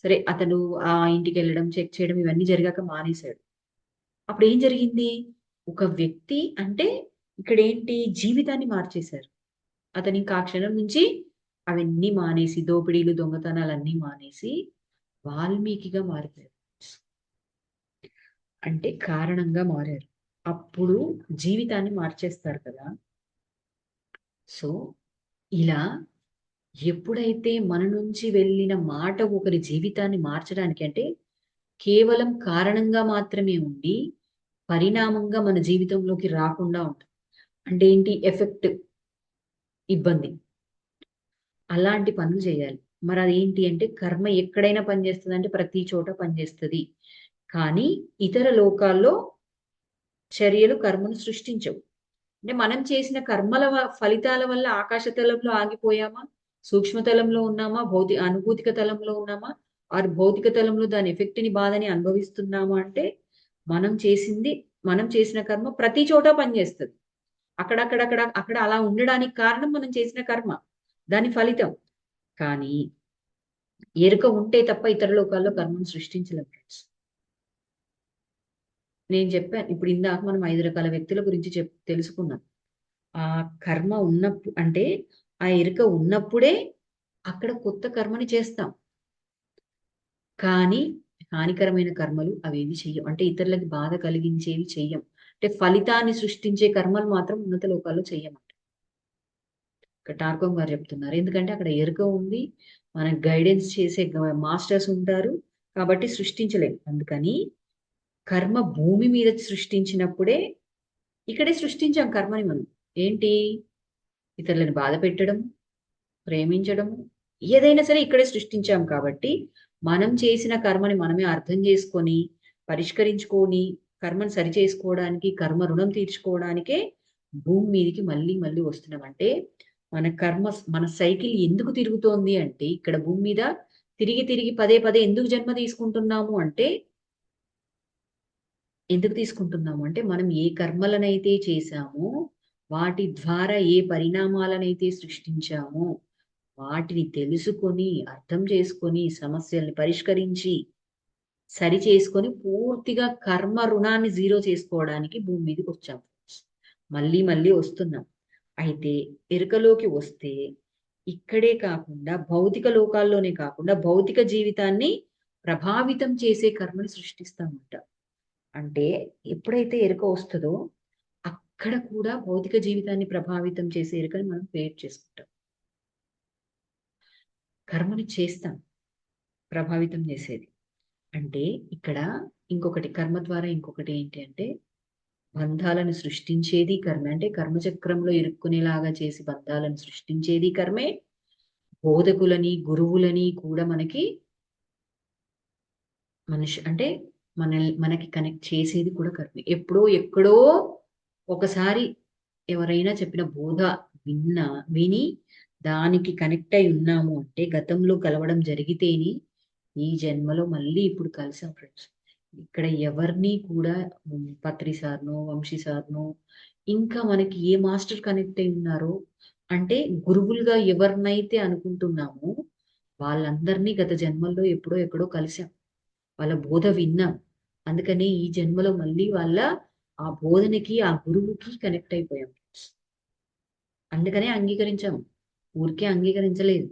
సరే అతను ఆ ఇంటికెళ్ళడం, చెక్ చేయడం ఇవన్నీ జరిగాక మానేశాడు. అప్పుడేం జరిగింది? ఒక వ్యక్తి అంటే ఇక్కడేంటి జీవితాన్ని మార్చేశారు. అతనింకా ఆ క్షణం నుంచి అవన్నీ మానేసి, దోపిడీలు, దొంగతనాలన్నీ మానేసి వాల్మీకిగా మారిపోయారు. అంటే కారణంగా మారారు. అప్పుడు జీవితాన్ని మార్చేస్తారు కదా! సో, ఇలా ఎప్పుడైతే మన నుంచి వెళ్ళిన మాట ఒకరి జీవితాన్ని మార్చడానికి అంటే కేవలం కారణంగా మాత్రమే ఉండి, పరిణామంగా మన జీవితంలోకి రాకుండా ఉంటుంది. అంటే ఏంటి ఎఫెక్ట్, ఇబ్బంది. అలాంటి పనులు చేయాలి. మరదేంటి అంటే కర్మ ఎక్కడైనా పనిచేస్తదంటే ప్రతి చోట పనిచేస్తది. కానీ ఇతర లోకాల్లో చర్యలు కర్మను సృష్టించవు. అంటే మనం చేసిన కర్మల ఫలితాల వల్ల ఆకాశ తలంలో ఆగిపోయామా? సూక్ష్మ తలంలో ఉన్నామా? అనుభూతిక తలంలో ఉన్నామా? ఆర్ భౌతిక తలంలో దాని ఎఫెక్ట్‌ని, బాధని అనుభవిస్తున్నామా అంటే మనం చేసిన కర్మ ప్రతి చోట పనిచేస్తది. అక్కడ అలా ఉండడానికి కారణం మనం చేసిన కర్మ. దాని ఫలితం. కానీ ఎరుక ఉంటే తప్ప ఇతర లోకాల్లో కర్మను సృష్టించలేం ఫ్రెండ్స్. నేను చెప్పాను. ఇప్పుడు ఇందాక మనం 5 రకాల వ్యక్తుల గురించి తెలుసుకున్నాం. ఆ కర్మ అంటే ఆ ఎరుక ఉన్నప్పుడే అక్కడ కొత్త కర్మని చేస్తాం. కానీ హానికరమైన కర్మలు అవేవి చెయ్యం. అంటే ఇతరులకి బాధ కలిగించేవి చెయ్యం. అంటే ఫలితాన్ని సృష్టించే కర్మలు మాత్రం ఉన్నత లోకాల్లో చెయ్యమంట. ఇక్కడ టార్కోమ్ గారు చెప్తున్నారు. ఎందుకంటే అక్కడ ఎరుక ఉంది. మనకు గైడెన్స్ చేసే మాస్టర్స్ ఉంటారు. కాబట్టి సృష్టించలేం. అందుకని కర్మ భూమి మీద సృష్టించినప్పుడే ఇక్కడే సృష్టించాం కర్మని మనం. ఏంటి? ఇతరులను బాధ పెట్టడం, ప్రేమించడం ఏదైనా సరే ఇక్కడే సృష్టించాం కాబట్టి, మనం చేసిన కర్మని మనమే అర్థం చేసుకొని, పరిష్కరించుకొని, కర్మను సరిచేసుకోవడానికి, కర్మ రుణం తీర్చుకోవడానికే భూమి మీదకి మళ్ళీ మళ్ళీ వస్తున్నాం. అంటే మన సైకిల్ ఎందుకు తిరుగుతోంది అంటే, ఇక్కడ భూమి మీద తిరిగి తిరిగి పదే పదే ఎందుకు జన్మ తీసుకుంటున్నాము అంటే మనం ఏ కర్మలనైతే చేశామో, వాటి ద్వారా ఏ పరిణామాలనైతే సృష్టించామో, వాటిని తెలుసుకొని, అర్థం చేసుకొని, సమస్యల్ని పరిష్కరించి, సరిచేసుకొని పూర్తిగా కర్మ రుణాన్ని జీరో చేసుకోవడానికి భూమి మీదకొచ్చాం. మళ్ళీ మళ్ళీ వస్తున్నాం. అయితే ఎరుకలోకి వస్తే ఇక్కడే కాకుండా భౌతిక లోకాల్లోనే కాకుండా భౌతిక జీవితాన్ని ప్రభావితం చేసే కర్మని సృష్టిస్తామంట. అంటే ఎప్పుడైతే ఎరుక వస్తుందో అక్కడ కూడా భౌతిక జీవితాన్ని ప్రభావితం చేసే ఎరుకని మనం క్రియేట్ చేసుకుంటాం. కర్మని చేస్తాం ప్రభావితం చేసేది. అంటే ఇక్కడ ఇంకొకటి కర్మ ద్వారా ఇంకొకటి ఏంటి అంటే బంధాలను సృష్టించేది కర్మే. అంటే కర్మచక్రంలో ఇరుక్కునేలాగా చేసి బంధాలను సృష్టించేది కర్మే. బోధకులని గురువులని కూడా మనకి అంటే మనకి కనెక్ట్ చేసేది కూడా కర్మే. ఎప్పుడో ఎక్కడో ఒకసారి ఎవరైనా చెప్పిన బోధ విని దానికి కనెక్ట్ అయి ఉన్నాము అంటే గతంలో కలవడం జరిగితేనే ఈ జన్మలో మళ్ళీ ఇప్పుడు కలిసాం ఫ్రెండ్స్. ఇక్కడ ఎవరిని కూడా పత్రి సార్నో వంశీ సార్నో ఇంకా మనకి ఏ మాస్టర్ కనెక్ట్ అయి ఉన్నారో అంటే గురువులుగా ఎవరినైతే అనుకుంటున్నామో వాళ్ళందరినీ గత జన్మల్లో ఎప్పుడో ఎక్కడో కలిసాం, వాళ్ళ బోధ విన్నాం. అందుకని ఈ జన్మలో మళ్ళీ వాళ్ళ ఆ బోధనకి ఆ గురువుకి కనెక్ట్ అయిపోయాం. అందుకనే అంగీకరించాం, ఊరికే అంగీకరించలేదు.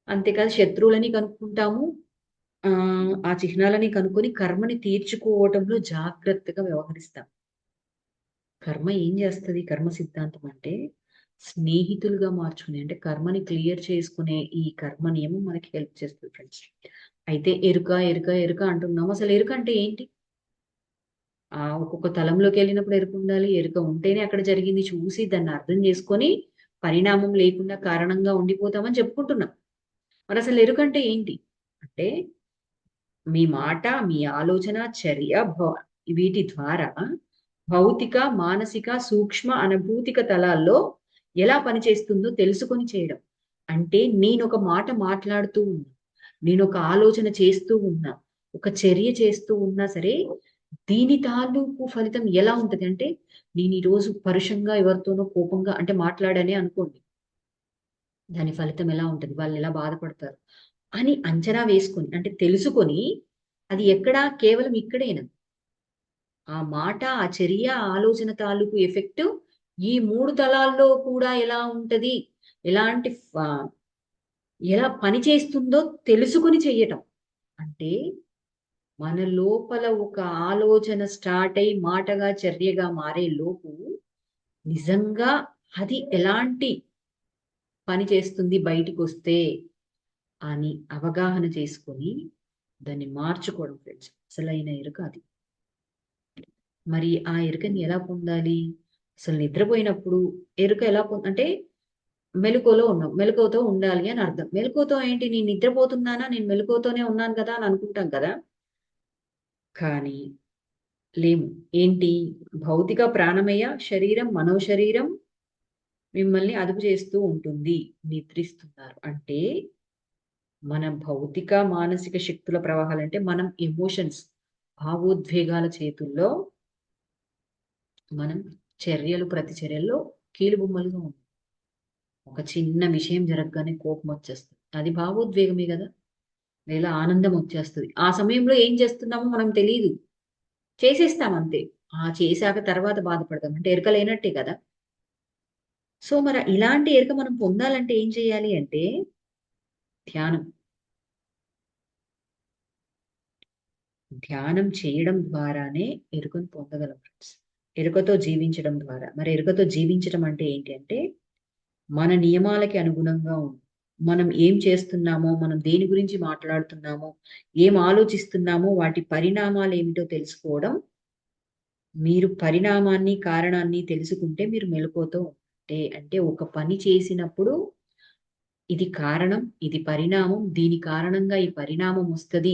అంతేకాదు శత్రువులని కనుక్కుంటాము, ఆ చిహ్నాలని కనుక్కొని కర్మని తీర్చుకోవటంలో జాగ్రత్తగా వ్యవహరిస్తాం. కర్మ ఏం చేస్తుంది? కర్మ సిద్ధాంతం అంటే స్నేహితులుగా మార్చుకునే అంటే కర్మని క్లియర్ చేసుకునే ఈ కర్మ నియమం మనకి హెల్ప్ చేస్తుంది ఫ్రెండ్స్. అయితే ఎరుక ఎరుక ఎరుక అంటున్నాం. అసలు ఎరుక అంటే ఏంటి? ఒక్కొక్క తలంలోకి వెళ్ళినప్పుడు ఎరుక ఉండాలి. ఎరుక ఉంటేనే అక్కడ జరిగింది చూసి దాన్ని అర్థం చేసుకొని పరిణామం లేకుండా కారణంగా ఉండిపోతామని చెప్పుకుంటున్నాం. మరి అసలు ఎరుక అంటే ఏంటి అంటే మీ మాట, మీ ఆలోచన, చర్య వీటి ద్వారా భౌతిక, మానసిక, సూక్ష్మ, అనుభూతిక తలాల్లో ఎలా పనిచేస్తుందో తెలుసుకొని చేయడం. అంటే నేను ఒక మాట మాట్లాడుతూ ఉన్నా, నేను ఒక ఆలోచన చేస్తూ ఉన్నా, ఒక చర్య చేస్తూ ఉన్నా సరే దీని తాలూకు ఫలితం ఎలా ఉంటది అంటే నేను ఈరోజు పరుషంగా ఎవరితోనో కోపంగా అంటే మాట్లాడనే అనుకోండి, దాని ఫలితం ఎలా ఉంటది, వాళ్ళు ఎలా బాధపడతారు అని అంచనా వేసుకొని అంటే తెలుసుకొని అది ఎక్కడా కేవలం ఇక్కడేనా ఆ మాట, ఆ చర్య, ఆలోచన తాలూకు ఎఫెక్ట్ ఈ 3 తలాల్లో కూడా ఎలా ఉంటది, ఎలాంటి ఎలా పని చేస్తుందో తెలుసుకుని చెయ్యటం. అంటే మన లోపల ఒక ఆలోచన స్టార్ట్ అయి మాటగా చర్యగా మారే లోపు నిజంగా అది ఎలాంటి పని చేస్తుంది బయటికి వస్తే అని అవగాహన చేసుకొని దాన్ని మార్చుకోవడం ఫ్రెండ్స్ అసలైన ఎరుక అది. మరి ఆ ఎరుకని ఎలా పొందాలి? అసలు నిద్రపోయినప్పుడు ఎరుక ఎలా అంటే మెలకువలో ఉన్నాం, మెలకువతో ఉండాలి అని అర్థం. మెలకువతో ఏంటి, నేను నిద్రపోతున్నానా, నేను మెలకువతోనే ఉన్నాను కదా అని అనుకుంటాం కదా, కానీ లేము. ఏంటి, భౌతిక ప్రాణమయ శరీరం మనోశరీరం మిమ్మల్ని అదుపు చేస్తూ ఉంటుంది, నిద్రిస్తున్నారు అంటే మన భౌతిక మానసిక శక్తుల ప్రవాహాలు అంటే మనం ఎమోషన్స్ భావోద్వేగాల చేతుల్లో మనం చర్యలు ప్రతి చర్యల్లో కీలుబొమ్మలుగా ఉంటాం. ఒక చిన్న విషయం జరగగానే కోపం వచ్చేస్తుంది, అది భావోద్వేగమే కదా, లేదా ఆనందం వచ్చేస్తుంది. ఆ సమయంలో ఏం చేస్తున్నామో మనం తెలియదు, చేసేస్తాం అంతే. చేశాక తర్వాత బాధపడతాం అంటే ఎరుక లేనట్టే కదా. సో మరి ఇలాంటి ఎరుక మనం పొందాలంటే ఏం చేయాలి అంటే ధ్యానం. ధ్యానం చేయడం ద్వారానే ఎరుకను పొందగలం ఫ్రెండ్స్. ఎరుకతో జీవించడం ద్వారా. మరి ఎరుకతో జీవించడం అంటే ఏంటి అంటే మన నియమాలకి అనుగుణంగా మనం ఏం చేస్తున్నామో, మనం దేని గురించి మాట్లాడుతున్నామో, ఏం ఆలోచిస్తున్నామో వాటి పరిణామాలు ఏమిటో తెలుసుకోవడం. మీరు పరిణామాన్ని కారణాన్ని తెలుసుకుంటే మీరు మెలకువతో అంటే ఒక పని చేసినప్పుడు ఇది కారణం, ఇది పరిణామం, దీని కారణంగా ఈ పరిణామం వస్తుంది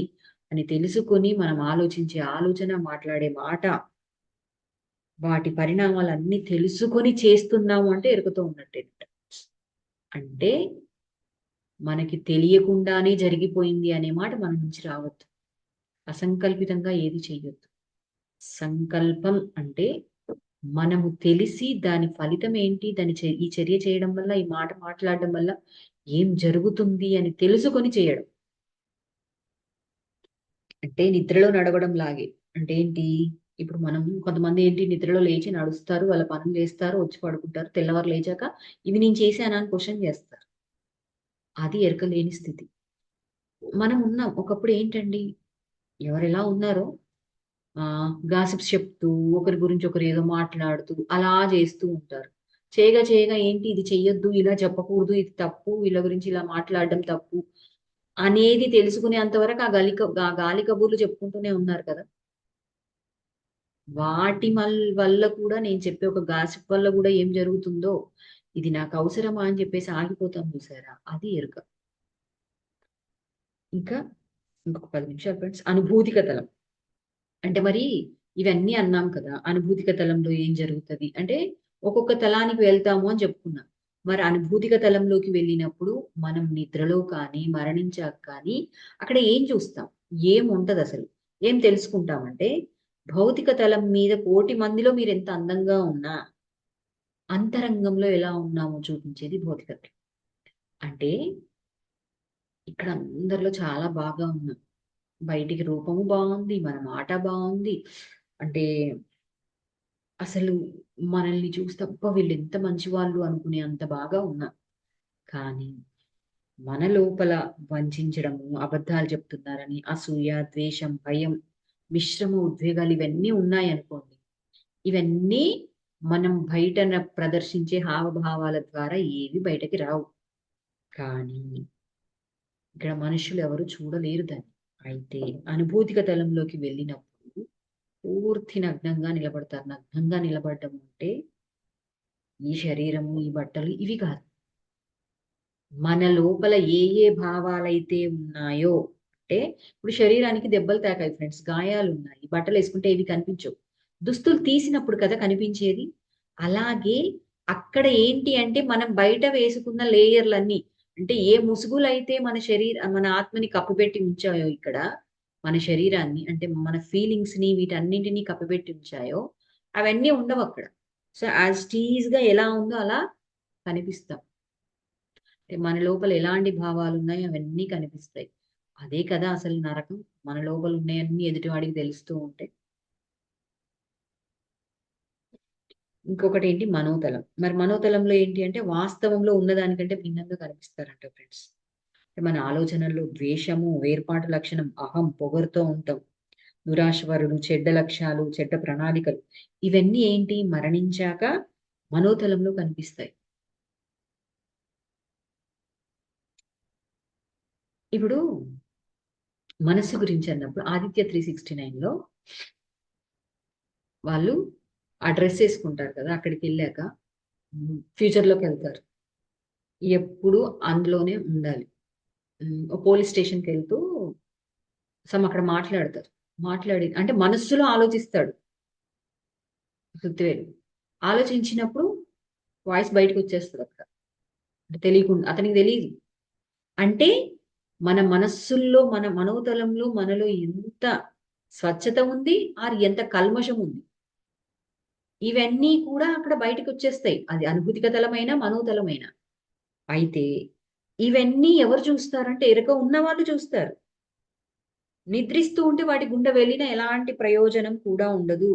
అని తెలుసుకొని మనం ఆలోచించే ఆలోచన, మాట్లాడే మాట, వాటి పరిణామాలన్నీ తెలుసుకొని చేస్తున్నాము అంటే ఎరుకతో ఉన్నట్టే. అంటే మనకి తెలియకుండానే జరిగిపోయింది అనే మాట మన నుంచి రావద్దు. అసంకల్పితంగా ఏది చెయ్యొద్దు. సంకల్పం అంటే మనము తెలిసి దాని ఫలితం ఏంటి, ఈ చర్య చేయడం వల్ల, ఈ మాట మాట్లాడడం వల్ల ఏం జరుగుతుంది అని తెలుసుకొని చేయడం. అంటే నిద్రలో నడవడం లాగే. అంటే ఏంటి, ఇప్పుడు మనం కొంతమంది ఏంటి నిద్రలో లేచి నడుస్తారు, వాళ్ళ పనులు చేస్తారు, వచ్చి పడుకుంటారు, తెల్లవారు లేచాక ఇవి నేను చేశానా అని క్వశ్చన్ చేస్తారు. అది ఎరక లేని స్థితి. మనం ఉన్నాం ఒకప్పుడు ఏంటండి, ఎవరెలా ఉన్నారో గాసిప్స్ చెప్తూ ఒకరి గురించి ఒకరు ఏదో మాట్లాడుతూ అలా చేస్తూ ఉంటారు. చేయగా చేయగా ఏంటి ఇది చెయ్యొద్దు, ఇలా చెప్పకూడదు, ఇది తప్పు, వీళ్ళ గురించి ఇలా మాట్లాడడం తప్పు అనేది తెలుసుకునేంత వరకు ఆ గాలి కబుర్లు చెప్పుకుంటూనే ఉన్నారు కదా! వాటి వల్ల కూడా నేను చెప్పే ఒక గాసిప్ వల్ల కూడా ఏం జరుగుతుందో, ఇది నాకు అవసరమా అని చెప్పేసి ఆగిపోతాం చూసారా? అది ఎరుక. ఇంకా ఇంకొక 10 నిమిషాలు ఫ్రెండ్స్. అనుభూతిక తలం. అంటే మరి ఇవన్నీ అన్నాం కదా! అనుభూతిక తలంలో ఏం జరుగుతది? అంటే ఒక్కొక్క తలానికి వెళ్తాము అని చెప్పుకున్నాం. మరి అనుభూతిక తలంలోకి వెళ్ళినప్పుడు మనం నిద్రలో కానీ, మరణించాక కానీ అక్కడ ఏం చూస్తాం? ఏముంటదసలు? ఏం తెలుసుకుంటామంటే భౌతిక తలం మీద కోటి మందిలో మీరెంత అందంగా ఉన్నా, అంతరంగంలో ఎలా ఉన్నామో చూపించేది భౌతిక తలం. అంటే ఇక్కడ అందరిలో చాలా బాగా ఉన్నాం. బయటికి రూపము బావుంది. మన మాట బావుంది. అంటే అసలు మనల్ని చూస్తే అబ్బా! వీళ్ళెంత మంచివాళ్ళు అనుకునే అంత బాగా ఉన్నా. కానీ మన లోపల వంచించడము, అబద్ధాలు చెప్తున్నారని అసూయ, ద్వేషం, భయం, మిశ్రమ ఉద్వేగాలు ఇవన్నీ ఉన్నాయనుకోండి. ఇవన్నీ మనం బయటన ప్రదర్శించే హావభావాల ద్వారా ఏవి బయటకి రావు. కానీ ఇక్కడ మనుషులు ఎవరు చూడలేరు దాన్ని. అయితే అనుభూతిక తలంలోకి వెళ్ళినప్పుడు పూర్తి నగ్నంగా నిలబడతారు. నగ్నంగా నిలబడడం అంటే ఈ శరీరము, ఈ బట్టలు ఇవి కాదు. మన లోపల ఏ ఏ భావాలైతే ఉన్నాయో అంటే ఇప్పుడు శరీరానికి దెబ్బలు తాకాయి ఫ్రెండ్స్. గాయాలున్నాయి. బట్టలేసుకుంటే ఏవి కనిపించవు. దుస్తులు తీసినప్పుడు కదా కనిపించేది. అలాగే అక్కడ ఏంటి అంటే మనం బయట వేసుకున్న లేయర్‌లన్నీ అంటే ఏ ముసుగులైతే మన ఆత్మని కప్పిపెట్టి ఉంచాయో ఇక్కడ, మన శరీరాన్ని అంటే మన ఫీలింగ్స్‌ని వీటన్నింటిని కప్పిపెట్టి ఉంచాయో అవన్నీ ఉండవక్కడ. సో, యాజ్ ఇట్ ఈస్‌గా ఎలా ఉందో అలా కనిపిస్తాం. అంటే మన లోపల ఎలాంటి భావాలున్నాయో అవన్నీ కనిపిస్తాయి. అదే కదా అసలు నరకం. మన లోపల ఉన్నయన్నీ ఎదుటివాడికి తెలుస్తూ ఉంటే. ఇంకొకటేంటి మనోతలం. మరి మనోతలంలో ఏంటి అంటే వాస్తవంలో ఉన్నదానికంటే భిన్నంగా కనిపిస్తారంట ఫ్రెండ్స్. అంటే మన ఆలోచనల్లో ద్వేషము, వేర్పాటు లక్షణం, అహం, పొగరుతో ఉంటాం. దురాశపరులు, చెడ్డ లక్ష్యాలు, చెడ్డ ప్రణాళికలు ఇవన్నీ ఏంటి మరణించాక మనోతలంలో కనిపిస్తాయి. ఇప్పుడు మనస్సు గురించి అన్నప్పుడు 'ఆదిత్య 369లో' వాళ్ళు ఆ డ్రెస్ ఏసుకుంటారు కదా! అక్కడికెళ్ళాక ఫ్యూచర్‌లోకెళ్తారు. ఎప్పుడు అందులోనే ఉండాలి. పోలీస్ స్టేషన్‌కెళ్తూ అక్కడ మాట్లాడతారు. అంటే మనస్సులో ఆలోచిస్తాడు పృథ్వీ. ఆలోచించినప్పుడు వాయిస్ బయటకొచ్చేస్తదక్కడ. అంటే తెలియకుండా అతనికి తెలీదు. అంటే మన మనస్సుల్లో, మన మనోతలంలో మనలో ఎంత స్వచ్ఛత ఉంది, ఎంత కల్మషం ఉంది. ఇవన్నీ కూడా అక్కడ బయటకొచ్చేస్తాయి. అది అనుభూతిక తలమైనా, మనోతలమైనా. అయితే ఇవన్నీ ఎవరు చూస్తారంటే ఎరుక ఉన్నవాళ్ళు చూస్తారు. నిద్రిస్తూ ఉంటే వాటి గుండా వెళ్ళిన ఎలాంటి ప్రయోజనం కూడా ఉండదు.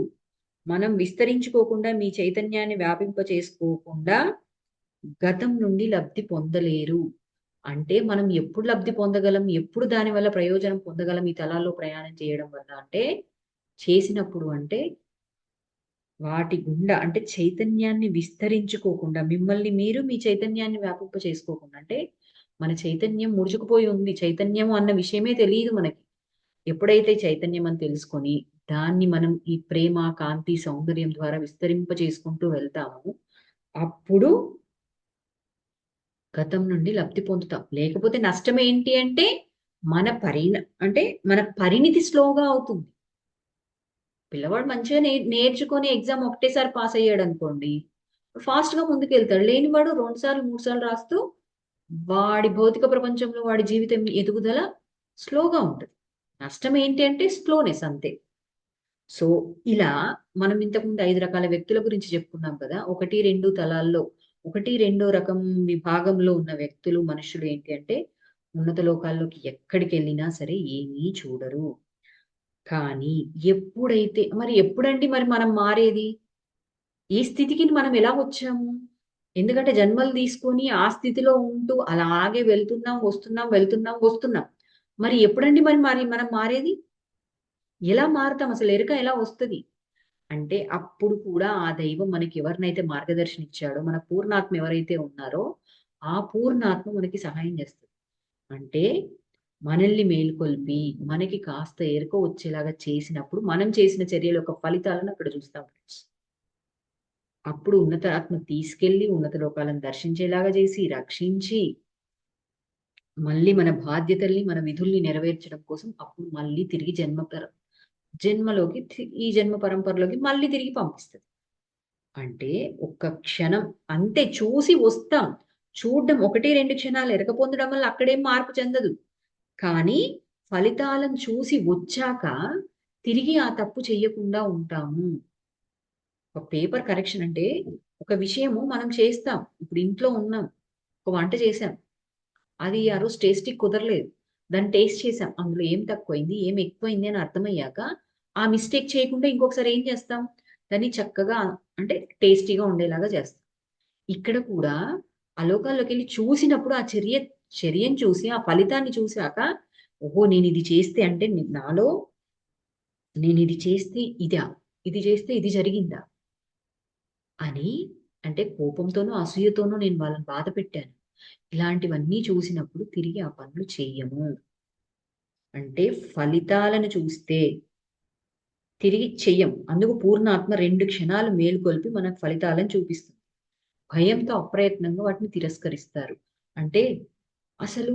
మనం విస్తరించుకోకుండా మీ చైతన్యాన్ని వ్యాపింపచేసుకోకుండా గతం నుండి లబ్ధి పొందలేరు. అంటే మనం ఎప్పుడు లబ్ధి పొందగలం? ఎప్పుడు దాని వల్ల ప్రయోజనం పొందగలం ఈ తలాల్లో ప్రయాణం చేయడం వల్ల అంటే, చేసినప్పుడు అంటే వాటి గుండా అంటే చైతన్యాన్ని విస్తరించుకోకుండా మిమ్మల్ని మీరు మీ చైతన్యాన్ని వ్యాపింప చేసుకోకుండా అంటే మన చైతన్యం ముడుచుకుపోయి ఉంది. చైతన్యం అన్న విషయమే తెలీదు మనకి. ఎప్పుడైతే చైతన్యం అని తెలుసుకొని దాన్ని మనం ఈ ప్రేమ, కాంతి, సౌందర్యం ద్వారా విస్తరింప చేసుకుంటూ వెళ్తామో అప్పుడు గతం నుండి లబ్ధి పొందుతాం. లేకపోతే నష్టం ఏంటి అంటే మన పరిణ అంటే మన పరిణితి స్లోగా అవుతుంది. పిల్లవాడు మంచిగా నేర్చుకొని ఎగ్జామ్ ఒకటేసారి పాస్ అయ్యాడనుకోండి. ఫాస్ట్‌గా ముందుకెళ్తాడు. లేనివాడు 2 సార్లు, 3 సార్లు రాస్తూ వాడి భౌతిక ప్రపంచంలో వాడి జీవితం ఎదుగుదల స్లోగా ఉంటది. నష్టం ఏంటి అంటే స్లోనెస్ అంతే. సో, ఇలా మనం ఇంతకుముందు 5 రకాల వ్యక్తుల గురించి చెప్పుకున్నాం కదా! 1, 2 తలాల్లో 1, 2 రకం విభాగంలో ఉన్న వ్యక్తులు, మనుషులు ఏంటి అంటే ఉన్నత లోకాల్లోకి ఎక్కడికెళ్ళినా సరే ఏమీ చూడరు. కానీ ఎప్పుడండి మరి మనం మారేది? ఈ స్థితికి మనం ఎలా వచ్చాము? ఎందుకంటే జన్మలు తీసుకొని ఆ స్థితిలో ఉంటూ అలాగే వెళ్తున్నాం, వస్తున్నాం, వెళ్తున్నాం, వస్తున్నాం. మరి ఎప్పుడండి మరి మనం మారేది? ఎలా మారుతాం? అసలు ఎరుక ఎలా వస్తుంది? అంటే అప్పుడు కూడా ఆ దైవం మనకి ఎవరినైతే మార్గదర్శనం ఇచ్చాడో, మన పూర్ణాత్మ ఎవరైతే ఉన్నారో ఆ పూర్ణాత్మ మనకి సహాయం చేస్తుంది. అంటే మనల్ని మేల్కొల్పి మనకి కాస్త ఎరుక వచ్చేలాగా చేసినప్పుడు మనం చేసిన చర్యల యొక్క ఫలితాలను అక్కడ చూస్తాం ఫ్రెండ్స్. అప్పుడు ఉన్నత ఆత్మ తీసుకెళ్లి ఉన్నత లోకాలను దర్శించేలాగా చేసి రక్షించి మళ్ళీ మన బాధ్యతల్ని మన విధుల్ని నెరవేర్చడం కోసం అప్పుడు మళ్ళీ తిరిగి జన్మలోకి ఈ జన్మ పరంపరలోకి మళ్ళీ తిరిగి పంపిస్తుంది. అంటే ఒక్క క్షణం అంతే, చూసి వస్తాం. చూడడం 1-2 క్షణాలు ఎరక పొందడం వల్ల అక్కడేం మార్పు చెందదు. కానీ ఫలితాలను చూసి వచ్చాక తిరిగి ఆ తప్పు చెయ్యకుండా ఉంటాము. ఒక పేపర్ కరెక్షన్ అంటే ఒక విషయము మనం చేస్తాం. ఇప్పుడు ఇంట్లో ఉన్నాం, ఒక వంట చేసాం, అది ఆ రోజు టేస్టీ కుదరలేదు. దాన్ని టేస్ట్ చేసాం, అందులో ఏం తక్కువైంది ఏం ఎక్కువైంది అని అర్థమయ్యాక ఆ మిస్టేక్ చేయకుండా ఇంకొకసారి ఏం చేస్తాం, దాన్ని చక్కగా అంటే టేస్టీగా ఉండేలాగా చేస్తాం. ఇక్కడ కూడా అలోకాల్లోకి వెళ్ళి చూసినప్పుడు ఆ చర్యను చూసి ఆ ఫలితాన్ని చూశాక, ఓహో నేను ఇది చేస్తే అంటే నాలో నేను ఇది చేస్తే ఇదా, ఇది చేస్తే ఇది జరిగిందా అని, అంటే కోపంతోనూ అసూయతోనూ నేను వాళ్ళని బాధ పెట్టాను. ఇలాంటివన్నీ చూసినప్పుడు తిరిగి ఆ పనులు చెయ్యము. అంటే ఫలితాలను చూస్తే తిరిగి చెయ్యం. అందుకు పూర్ణాత్మ 2 క్షణాలు మేలుకొల్పి మనకు ఫలితాలను చూపిస్తుంది. భయంతో అప్రయత్నంగా వాటిని తిరస్కరిస్తారు. అంటే అసలు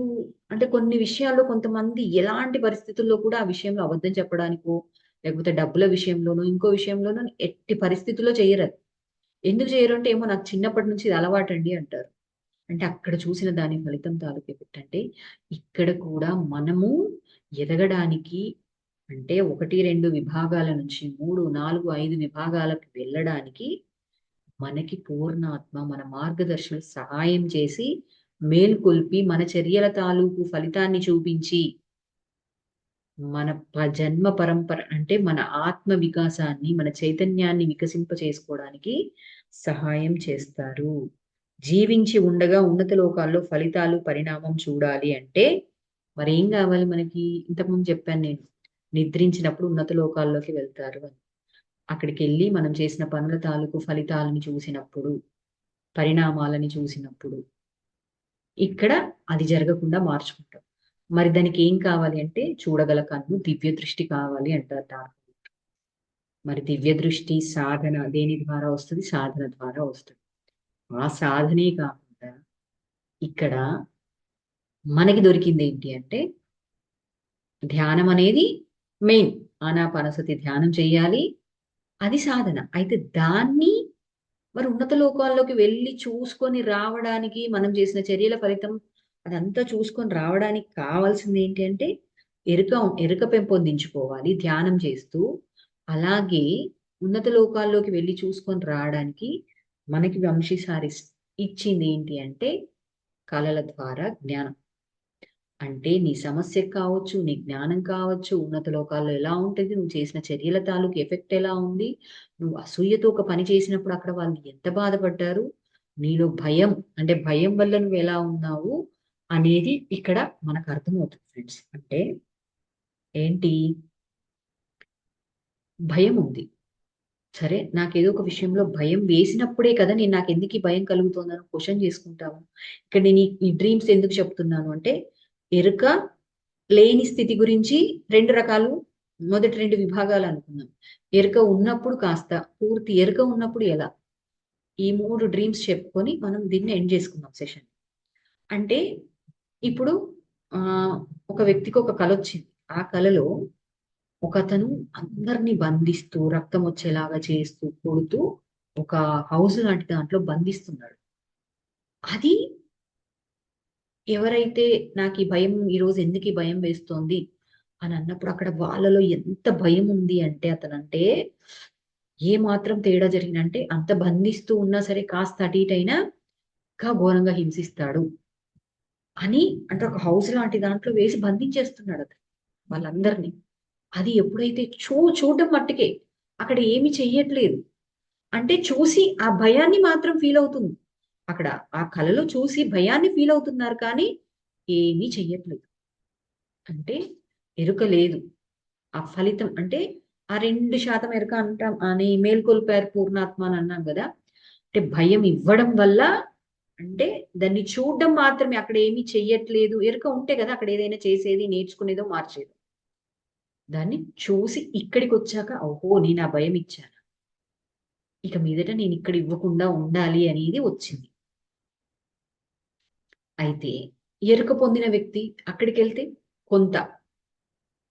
అంటే కొన్ని విషయాల్లో కొంతమంది ఎలాంటి పరిస్థితుల్లో కూడా ఆ విషయంలో అబద్ధం చెప్పడానికో, లేకపోతే డబ్బుల విషయంలోనో, ఇంకో విషయంలోనో ఎట్టి పరిస్థితుల్లో చెయ్యరది. ఎందుకు చెయ్యరు అంటే, ఏమో నాకు చిన్నప్పటి నుంచి ఇది అలవాటండి అంటారు. అంటే అక్కడ చూసిన దాని ఫలితం తాలూకు ఎఫెక్ట్. అంటే ఇక్కడ కూడా మనము ఎదగడానికి అంటే 1, 2 విభాగాల నుంచి 3, 4, 5 విభాగాలకు వెళ్ళడానికి మనకి పూర్ణాత్మ మన మార్గదర్శులు సహాయం చేసి మేల్కొల్పి మన చర్యల తాలూకు ఫలితాన్ని చూపించి మన జన్మ పరంపర అంటే మన ఆత్మ వికాసాన్ని మన చైతన్యాన్ని వికసింప చేసుకోవడానికి సహాయం చేస్తారు. జీవించి ఉండగా ఉన్నత లోకాల్లో ఫలితాలు పరిణామం చూడాలి అంటే మరేం కావాలి మనకి? ఇంతకుముందు చెప్పాను నేను, నిద్రించినప్పుడు ఉన్నత లోకాల్లోకి వెళ్తారు అని. అక్కడికి వెళ్ళి మనం చేసిన పనుల తాలూకు ఫలితాలని చూసినప్పుడు, పరిణామాలని చూసినప్పుడు ఇక్కడ అది జరగకుండా మార్చుకుంటాం. మరి దానికి ఏం కావాలి అంటే చూడగల కన్ను, దివ్య దృష్టి కావాలి అంటారు డాక్టర్. మరి దివ్య దృష్టి సాధన దేని ద్వారా వస్తుంది? సాధన ద్వారా వస్తుంది. ఆ సాధనే కాకుండా ఇక్కడ మనకి దొరికింది ఏంటి అంటే ధ్యానం అనేది మెయిన్. ఆనాపానసతి ధ్యానం చేయాలి, అది సాధన. అయితే దాన్ని మరి ఉన్నత లోకాల్లోకి వెళ్ళి చూసుకొని రావడానికి మనం చేసిన చర్యల ఫలితం అదంతా చూసుకొని రావడానికి కావాల్సింది ఏంటి అంటే ఎరుక ఎరుక పెంపొందించుకోవాలి ధ్యానం చేస్తూ. అలాగే ఉన్నత లోకాల్లోకి వెళ్ళి చూసుకొని రావడానికి మనకి వంశీసారి ఇచ్చింది ఏంటి అంటే కళల ద్వారా జ్ఞానం. అంటే నీ సమస్య కావచ్చు, నీ జ్ఞానం కావచ్చు, ఉన్నత లోకాల్లో ఎలా ఉంటుంది, నువ్వు చేసిన చర్యల తాలూకు ఎఫెక్ట్ ఎలా ఉంది, నువ్వు అసూయతో ఒక పని చేసినప్పుడు అక్కడ వాళ్ళు ఎంత బాధపడ్డారు, నీలో భయం అంటే భయం వల్ల నువ్వు ఎలా ఉన్నావు అనేది ఇక్కడ మనకు అర్థమవుతుంది ఫ్రెండ్స్. అంటే ఏంటి, భయం ఉంది, సరే నాకేదో ఒక విషయంలో భయం వేసినప్పుడే కదా నేను నాకు ఎందుకు ఈ భయం కలుగుతుందని క్వశ్చన్ చేసుకుంటాము. ఇక్కడ నేను ఈ డ్రీమ్స్ ఎందుకు చెప్తున్నాను అంటే ఎరుక లేని స్థితి గురించి 2 రకాలు, మొదటి 2 విభాగాలు అనుకున్నాం. ఎరుక ఉన్నప్పుడు కాస్త, పూర్తి ఎరుక ఉన్నప్పుడు ఎలా, ఈ 3 డ్రీమ్స్ చెప్పుకొని మనం దీన్ని ఎండ్ చేసుకుందాం సెషన్. అంటే ఇప్పుడు ఒక వ్యక్తికి ఒక కల వచ్చింది. ఆ కలలో ఒకతను అందరినీ బంధిస్తూ రక్తం వచ్చేలాగా చేస్తూ కొడుతూ ఒక హౌస్ లాంటి దాంట్లో బంధిస్తున్నాడు. అది ఎవరైతే నాకు ఈ భయం ఈ రోజు ఎందుకు ఈ భయం వేస్తోంది అని అన్నప్పుడు అక్కడ వాళ్ళలో ఎంత భయం ఉంది అంటే అతనంటే ఏ మాత్రం తేడా జరిగినంటే అంత బంధిస్తూ ఉన్నా సరే కాస్త అటు ఇటు అయినా ఇంకా ఘోరంగా హింసిస్తాడు అని, అంటే ఒక హౌస్ లాంటి దాంట్లో వేసి బంధించేస్తున్నాడు అతను వాళ్ళందరినీ. అది ఎప్పుడైతే చూడడం మట్టుకే అక్కడ ఏమి చెయ్యట్లేదు, అంటే చూసి ఆ భయాన్ని మాత్రం ఫీల్ అవుతుంది. అక్కడ ఆ కళలో చూసి భయాన్ని ఫీల్ అవుతున్నారు కానీ ఏమీ చెయ్యట్లేదు. అంటే ఎరుక లేదు. ఆ ఫలితం అంటే ఆ 2% ఎరక అంటాం అని మేల్కొల్పారు పూర్ణాత్మ అని అన్నాం కదా. అంటే భయం ఇవ్వడం వల్ల, అంటే దాన్ని చూడడం మాత్రమే, అక్కడ ఏమీ చెయ్యట్లేదు. ఎరుక ఉంటే కదా అక్కడ ఏదైనా చేసేది, నేర్చుకునేదో, మార్చేది. దాన్ని చూసి ఇక్కడికి వచ్చాక ఓహో నేను ఆ భయం ఇచ్చాను, ఇక మీదట నేను ఇక్కడ ఇవ్వకుండా ఉండాలి అనేది వచ్చింది. అయితే ఎరుక పొందిన వ్యక్తి అక్కడికి వెళ్తే కొంత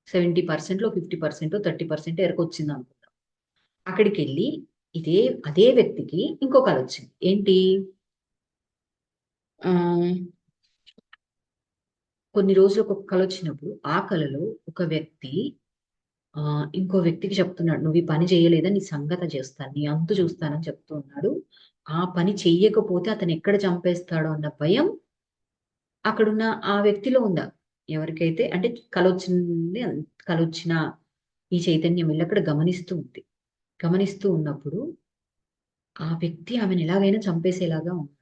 70%లో 50%, 30% ఎరుక వచ్చింది అనుకుందాం. అక్కడికి వెళ్ళి అదే వ్యక్తికి ఇంకో కళ వచ్చింది. ఏంటి? ఆ కొన్ని రోజులు ఒక కళ వచ్చినప్పుడు ఆ కళలో ఒక వ్యక్తి ఇంకో వ్యక్తికి చెప్తున్నాడు, నువ్వు ఈ పని చేయలేదా, నీ సంగతి చేస్తాను, నీ అంతు చూస్తానని చెప్తూ ఉన్నాడు. ఆ పని చెయ్యకపోతే అతను ఎక్కడ చంపేస్తాడో అన్న భయం అక్కడున్న ఆ వ్యక్తిలో ఉందా? ఎవరికైతే అంటే కళ వచ్చింది, కళ వచ్చిన ఈ చైతన్యం వెళ్ళి అక్కడ గమనిస్తూ ఉంది. గమనిస్తూ ఉన్నప్పుడు ఆ వ్యక్తి ఆమెను ఎలాగైనా చంపేసేలాగా ఉంది.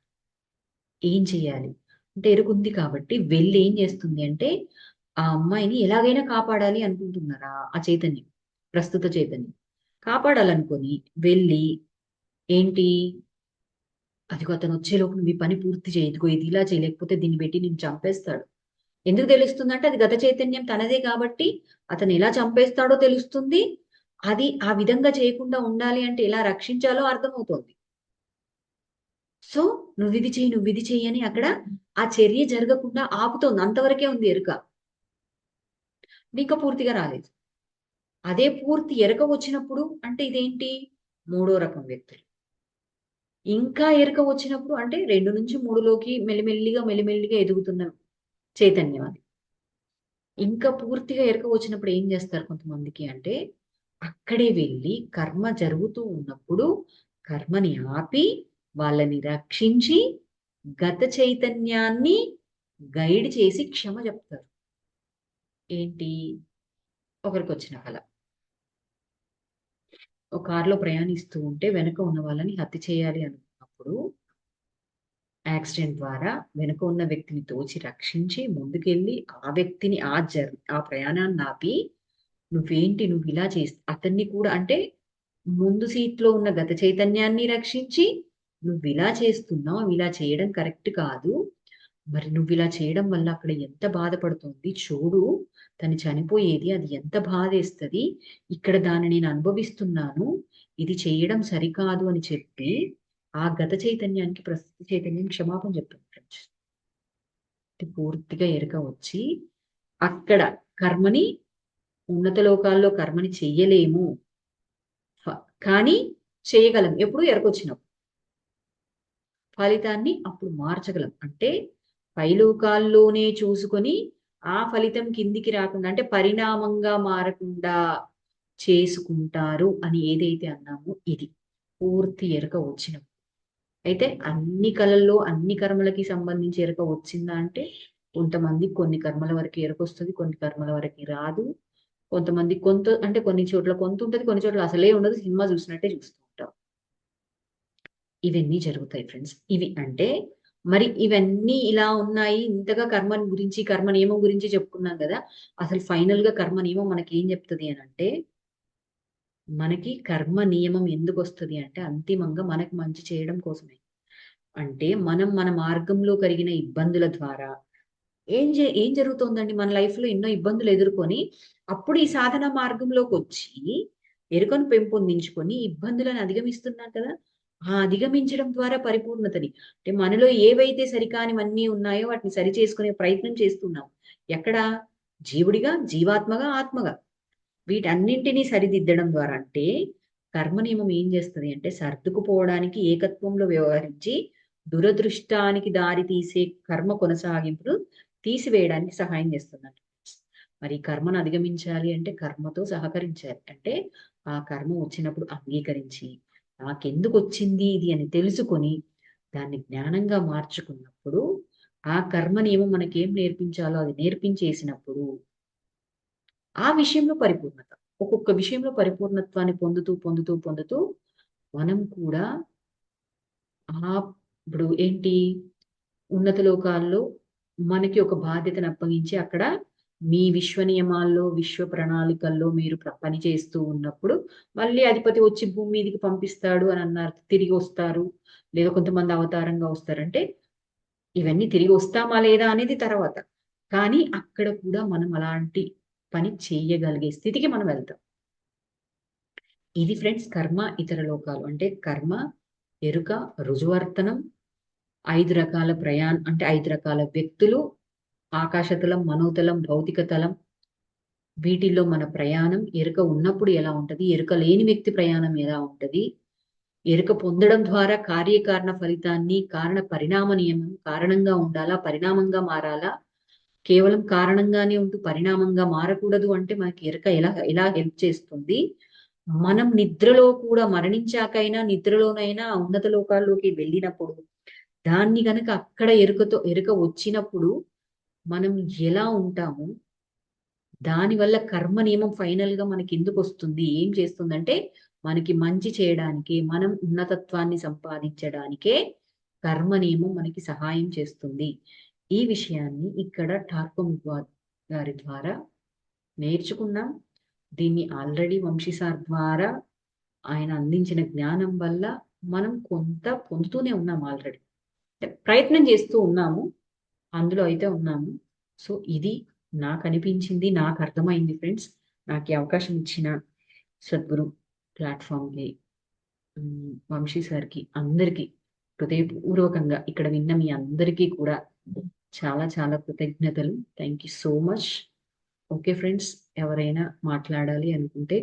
ఏం చెయ్యాలి అంటే ఎరుకుంది కాబట్టి వెళ్ళి ఏం చేస్తుంది అంటే ఆ అమ్మాయిని ఎలాగైనా కాపాడాలి అనుకుంటున్నారా ఆ చైతన్యం, ప్రస్తుత చైతన్యం కాపాడాలనుకొని వెళ్ళి ఏంటి, అదిగో అతను వచ్చేలోపు నువ్వు ఈ పని పూర్తి చేయదుగో, ఇది ఇలా చేయలేకపోతే దీన్ని పెట్టి నేను చంపేస్తాడు. ఎందుకు తెలుస్తుందంటే అది గత చైతన్యం తనదే కాబట్టి అతను ఎలా చంపేస్తాడో తెలుస్తుంది. అది ఆ విధంగా చేయకుండా ఉండాలి అంటే ఎలా రక్షించాలో అర్థమవుతోంది. సో నువ్వు ఇది చెయ్యి అని అక్కడ ఆ చర్య జరగకుండా ఆపుతోంది. అంతవరకే ఉంది ఎరుక. ఇంకా పూర్తిగా రాలేదు. అదే పూర్తి ఎరక వచ్చినప్పుడు అంటే ఇదేంటి, మూడో రకం వ్యక్తులు. ఇంకా ఎరుక వచ్చినప్పుడు అంటే 2 నుంచి 3లోకి మెల్లిమెల్లిగా ఎదుగుతున్న చైతన్యం అది. ఇంకా పూర్తిగా ఎరుక వచ్చినప్పుడు ఏం చేస్తారు కొంతమందికి అంటే, అక్కడే వెళ్ళి కర్మ జరుగుతూ ఉన్నప్పుడు కర్మని ఆపి వాళ్ళని రక్షించి గత చైతన్యాన్ని గైడ్ చేసి క్షమ చెప్తారు. ఏంటి? ఒకరికొచ్చిన కల. ఒక కారులో ప్రయాణిస్తూ ఉంటే వెనక ఉన్న వాళ్ళని హత్య చేయాలి అనుకున్నప్పుడు యాక్సిడెంట్ ద్వారా వెనుక ఉన్న వ్యక్తిని తోచి రక్షించి ముందుకెళ్ళి ఆ వ్యక్తిని ఆ ప్రయాణాన్ని ఆపి నువ్వు ఇలా చేస్తా అతన్ని కూడా అంటే ముందు సీట్ లో ఉన్న గత చైతన్యాన్ని రక్షించి నువ్వు ఇలా చేస్తున్నావు, ఇలా చేయడం కరెక్ట్ కాదు, మరి నువ్వు ఇలా చేయడం వల్ల అక్కడ ఎంత బాధపడుతుంది చూడు, తను చనిపోయేది, అది ఎంత బాధేస్తుంది, ఇక్కడ దాన్ని నేను అనుభవిస్తున్నాను, ఇది చేయడం సరికాదు అని చెప్పి ఆ గత చైతన్యానికి ప్రస్తుత చైతన్యం క్షమాపణ చెప్తుంది ఫ్రెండ్స్. పూర్తిగా ఎరుక వచ్చి అక్కడ కర్మని, ఉన్నత లోకాల్లో కర్మని చెయ్యలేము కానీ చేయగలం ఎప్పుడు ఎరకొచ్చినప్పుడు. ఫలితాన్ని అప్పుడు మార్చగలం అంటే పైలోకాల్లోనే చూసుకొని ఆ ఫలితం కిందికి రాకుండా అంటే పరిణామంగా మారకుండా చేసుకుంటారు అని ఏదైతే అన్నామో ఇది పూర్తి ఎరక వచ్చినప్పుడు. అయితే అన్ని కళల్లో అన్ని కర్మలకి సంబంధించి ఎరక వచ్చిందా అంటే కొంతమంది కొన్ని కర్మల వరకు ఎరక వస్తుంది, కొన్ని కర్మల వరకు రాదు. కొంతమంది కొంత అంటే కొన్ని చోట్ల కొంత ఉంటుంది, కొన్ని చోట్ల అసలే ఉండదు, సినిమా చూసినట్టే చూస్తూ ఉంటాం. ఇవన్నీ జరుగుతాయి ఫ్రెండ్స్. ఇవి అంటే మరి ఇవన్నీ ఇలా ఉన్నాయి, ఇంతగా కర్మ గురించి కర్మ నియమం గురించి చెప్పుకున్నాం కదా. అసలు ఫైనల్ గా కర్మ నియమం మనకి ఏం చెప్తుంది అని అంటే, మనకి కర్మ నియమం ఎందుకు వస్తుంది అంటే అంతిమంగా మనకు మంచి చేయడం కోసమే. అంటే మనం మన మార్గంలో కలిగిన ఇబ్బందుల ద్వారా ఏం జరుగుతోందండి మన లైఫ్ లో ఎన్నో ఇబ్బందులు ఎదుర్కొని అప్పుడు ఈ సాధన మార్గంలోకి వచ్చి ఎరుకను పెంపొందించుకొని ఇబ్బందులను అధిగమిస్తున్నాం కదా. ఆ అధిగమించడం ద్వారా పరిపూర్ణతని అంటే మనలో ఏవైతే సరికానివన్నీ ఉన్నాయో వాటిని సరి చేసుకునే ప్రయత్నం చేస్తున్నాం. ఎక్కడ? జీవుడిగా, జీవాత్మగా, ఆత్మగా వీటన్నింటినీ సరిదిద్దడం ద్వారా అంటే కర్మ నియమం ఏం చేస్తుంది అంటే సర్దుకుపోవడానికి, ఏకత్వంలో వ్యవహరించి దురదృష్టానికి దారి తీసే కర్మ కొనసాగింపును తీసివేయడానికి సహాయం చేస్తుందంట. మరి కర్మను అధిగమించాలి అంటే కర్మతో సహకరించాలి. అంటే ఆ కర్మ వచ్చినప్పుడు అంగీకరించి నాకెందుకు వచ్చింది ఇది అని తెలుసుకొని దాన్ని జ్ఞానంగా మార్చుకున్నప్పుడు ఆ కర్మ నియమం మనకేం నేర్పించాలో అది నేర్పించేసినప్పుడు ఆ విషయంలో పరిపూర్ణత, ఒక్కొక్క విషయంలో పరిపూర్ణత్వాన్ని పొందుతూ పొందుతూ పొందుతూ మనం కూడా ఆ ఇప్పుడు ఏంటి ఉన్నత లోకాల్లో మనకి ఒక బాధ్యతను అప్పగించి అక్కడ మీ విశ్వ నియమాల్లో, విశ్వ ప్రణాళికల్లో మీరు పని చేస్తూ ఉన్నప్పుడు మళ్ళీ అధిపతి వచ్చి భూమి మీదకి పంపిస్తాడు అని అన్నారు. తిరిగి వస్తారు, లేదా కొంతమంది అవతారంగా వస్తారంటే ఇవన్నీ తిరిగి వస్తామా లేదా అనేది తర్వాత. కానీ అక్కడ కూడా మనం అలాంటి పని చేయగలిగే స్థితికి మనం వెళ్తాం. ఇది ఫ్రెండ్స్ కర్మ ఇతర లోకాలు. అంటే కర్మ, ఎరుక, రుజువర్తనం, 5 రకాల అంటే 5 రకాల వ్యక్తులు, ఆకాశతలం, మనోతలం, భౌతిక తలం, వీటిల్లో మన ప్రయాణం, ఎరుక ఉన్నప్పుడు ఎలా ఉంటది, ఎరుక లేని వ్యక్తి ప్రయాణం ఎలా ఉంటది, ఎరుక పొందడం ద్వారా కార్యకారణ ఫలితాన్ని, కారణ పరిణామ నియమం, కారణంగా ఉండాలా, పరిణామంగా మారాలా, కేవలం కారణంగానే ఉంటూ పరిణామంగా మారకూడదు అంటే మనకి ఎరుక ఎలా ఎలా హెల్ప్ చేస్తుంది. మనం నిద్రలో కూడా మరణించాకైనా నిద్రలోనైనా ఉన్నత లోకాల్లోకి వెళ్ళినప్పుడు దాన్ని గనక అక్కడ ఎరుక వచ్చినప్పుడు మనం ఎలా ఉంటాము, దానివల్ల కర్మ నియమం ఫైనల్ గా మనకి ఎందుకు వస్తుంది, ఏం చేస్తుందంటే మనకి మంచి చేయడానికి, మనం ఉన్నతత్వాన్ని సంపాదించడానికే కర్మ నియమం మనకి సహాయం చేస్తుంది. ఈ విషయాన్ని ఇక్కడ ఠార్కం గారి ద్వారా నేర్చుకున్నాం. దీన్ని ఆల్రెడీ వంశీ సార్ ద్వారా ఆయన అందించిన జ్ఞానం వల్ల మనం కొంత పొందుతూనే ఉన్నాం ఆల్రెడీ. ప్రయత్నం చేస్తూ ఉన్నాము, అందులో అయితే ఉన్నాము. సో ఇది నాకు అనిపించింది, నాకు అర్థమైంది ఫ్రెండ్స్. నాకు ఈ అవకాశం ఇచ్చిన సద్గురు ప్లాట్ఫామ్కి, వంశీ సార్కి, అందరికీ హృదయపూర్వకంగా ఇక్కడ విన్న మీ అందరికీ కూడా చాలా చాలా కృతజ్ఞతలు. Thank you so much. Okay friends, ఎవరైనా మాట్లాడాలి అనుకుంటే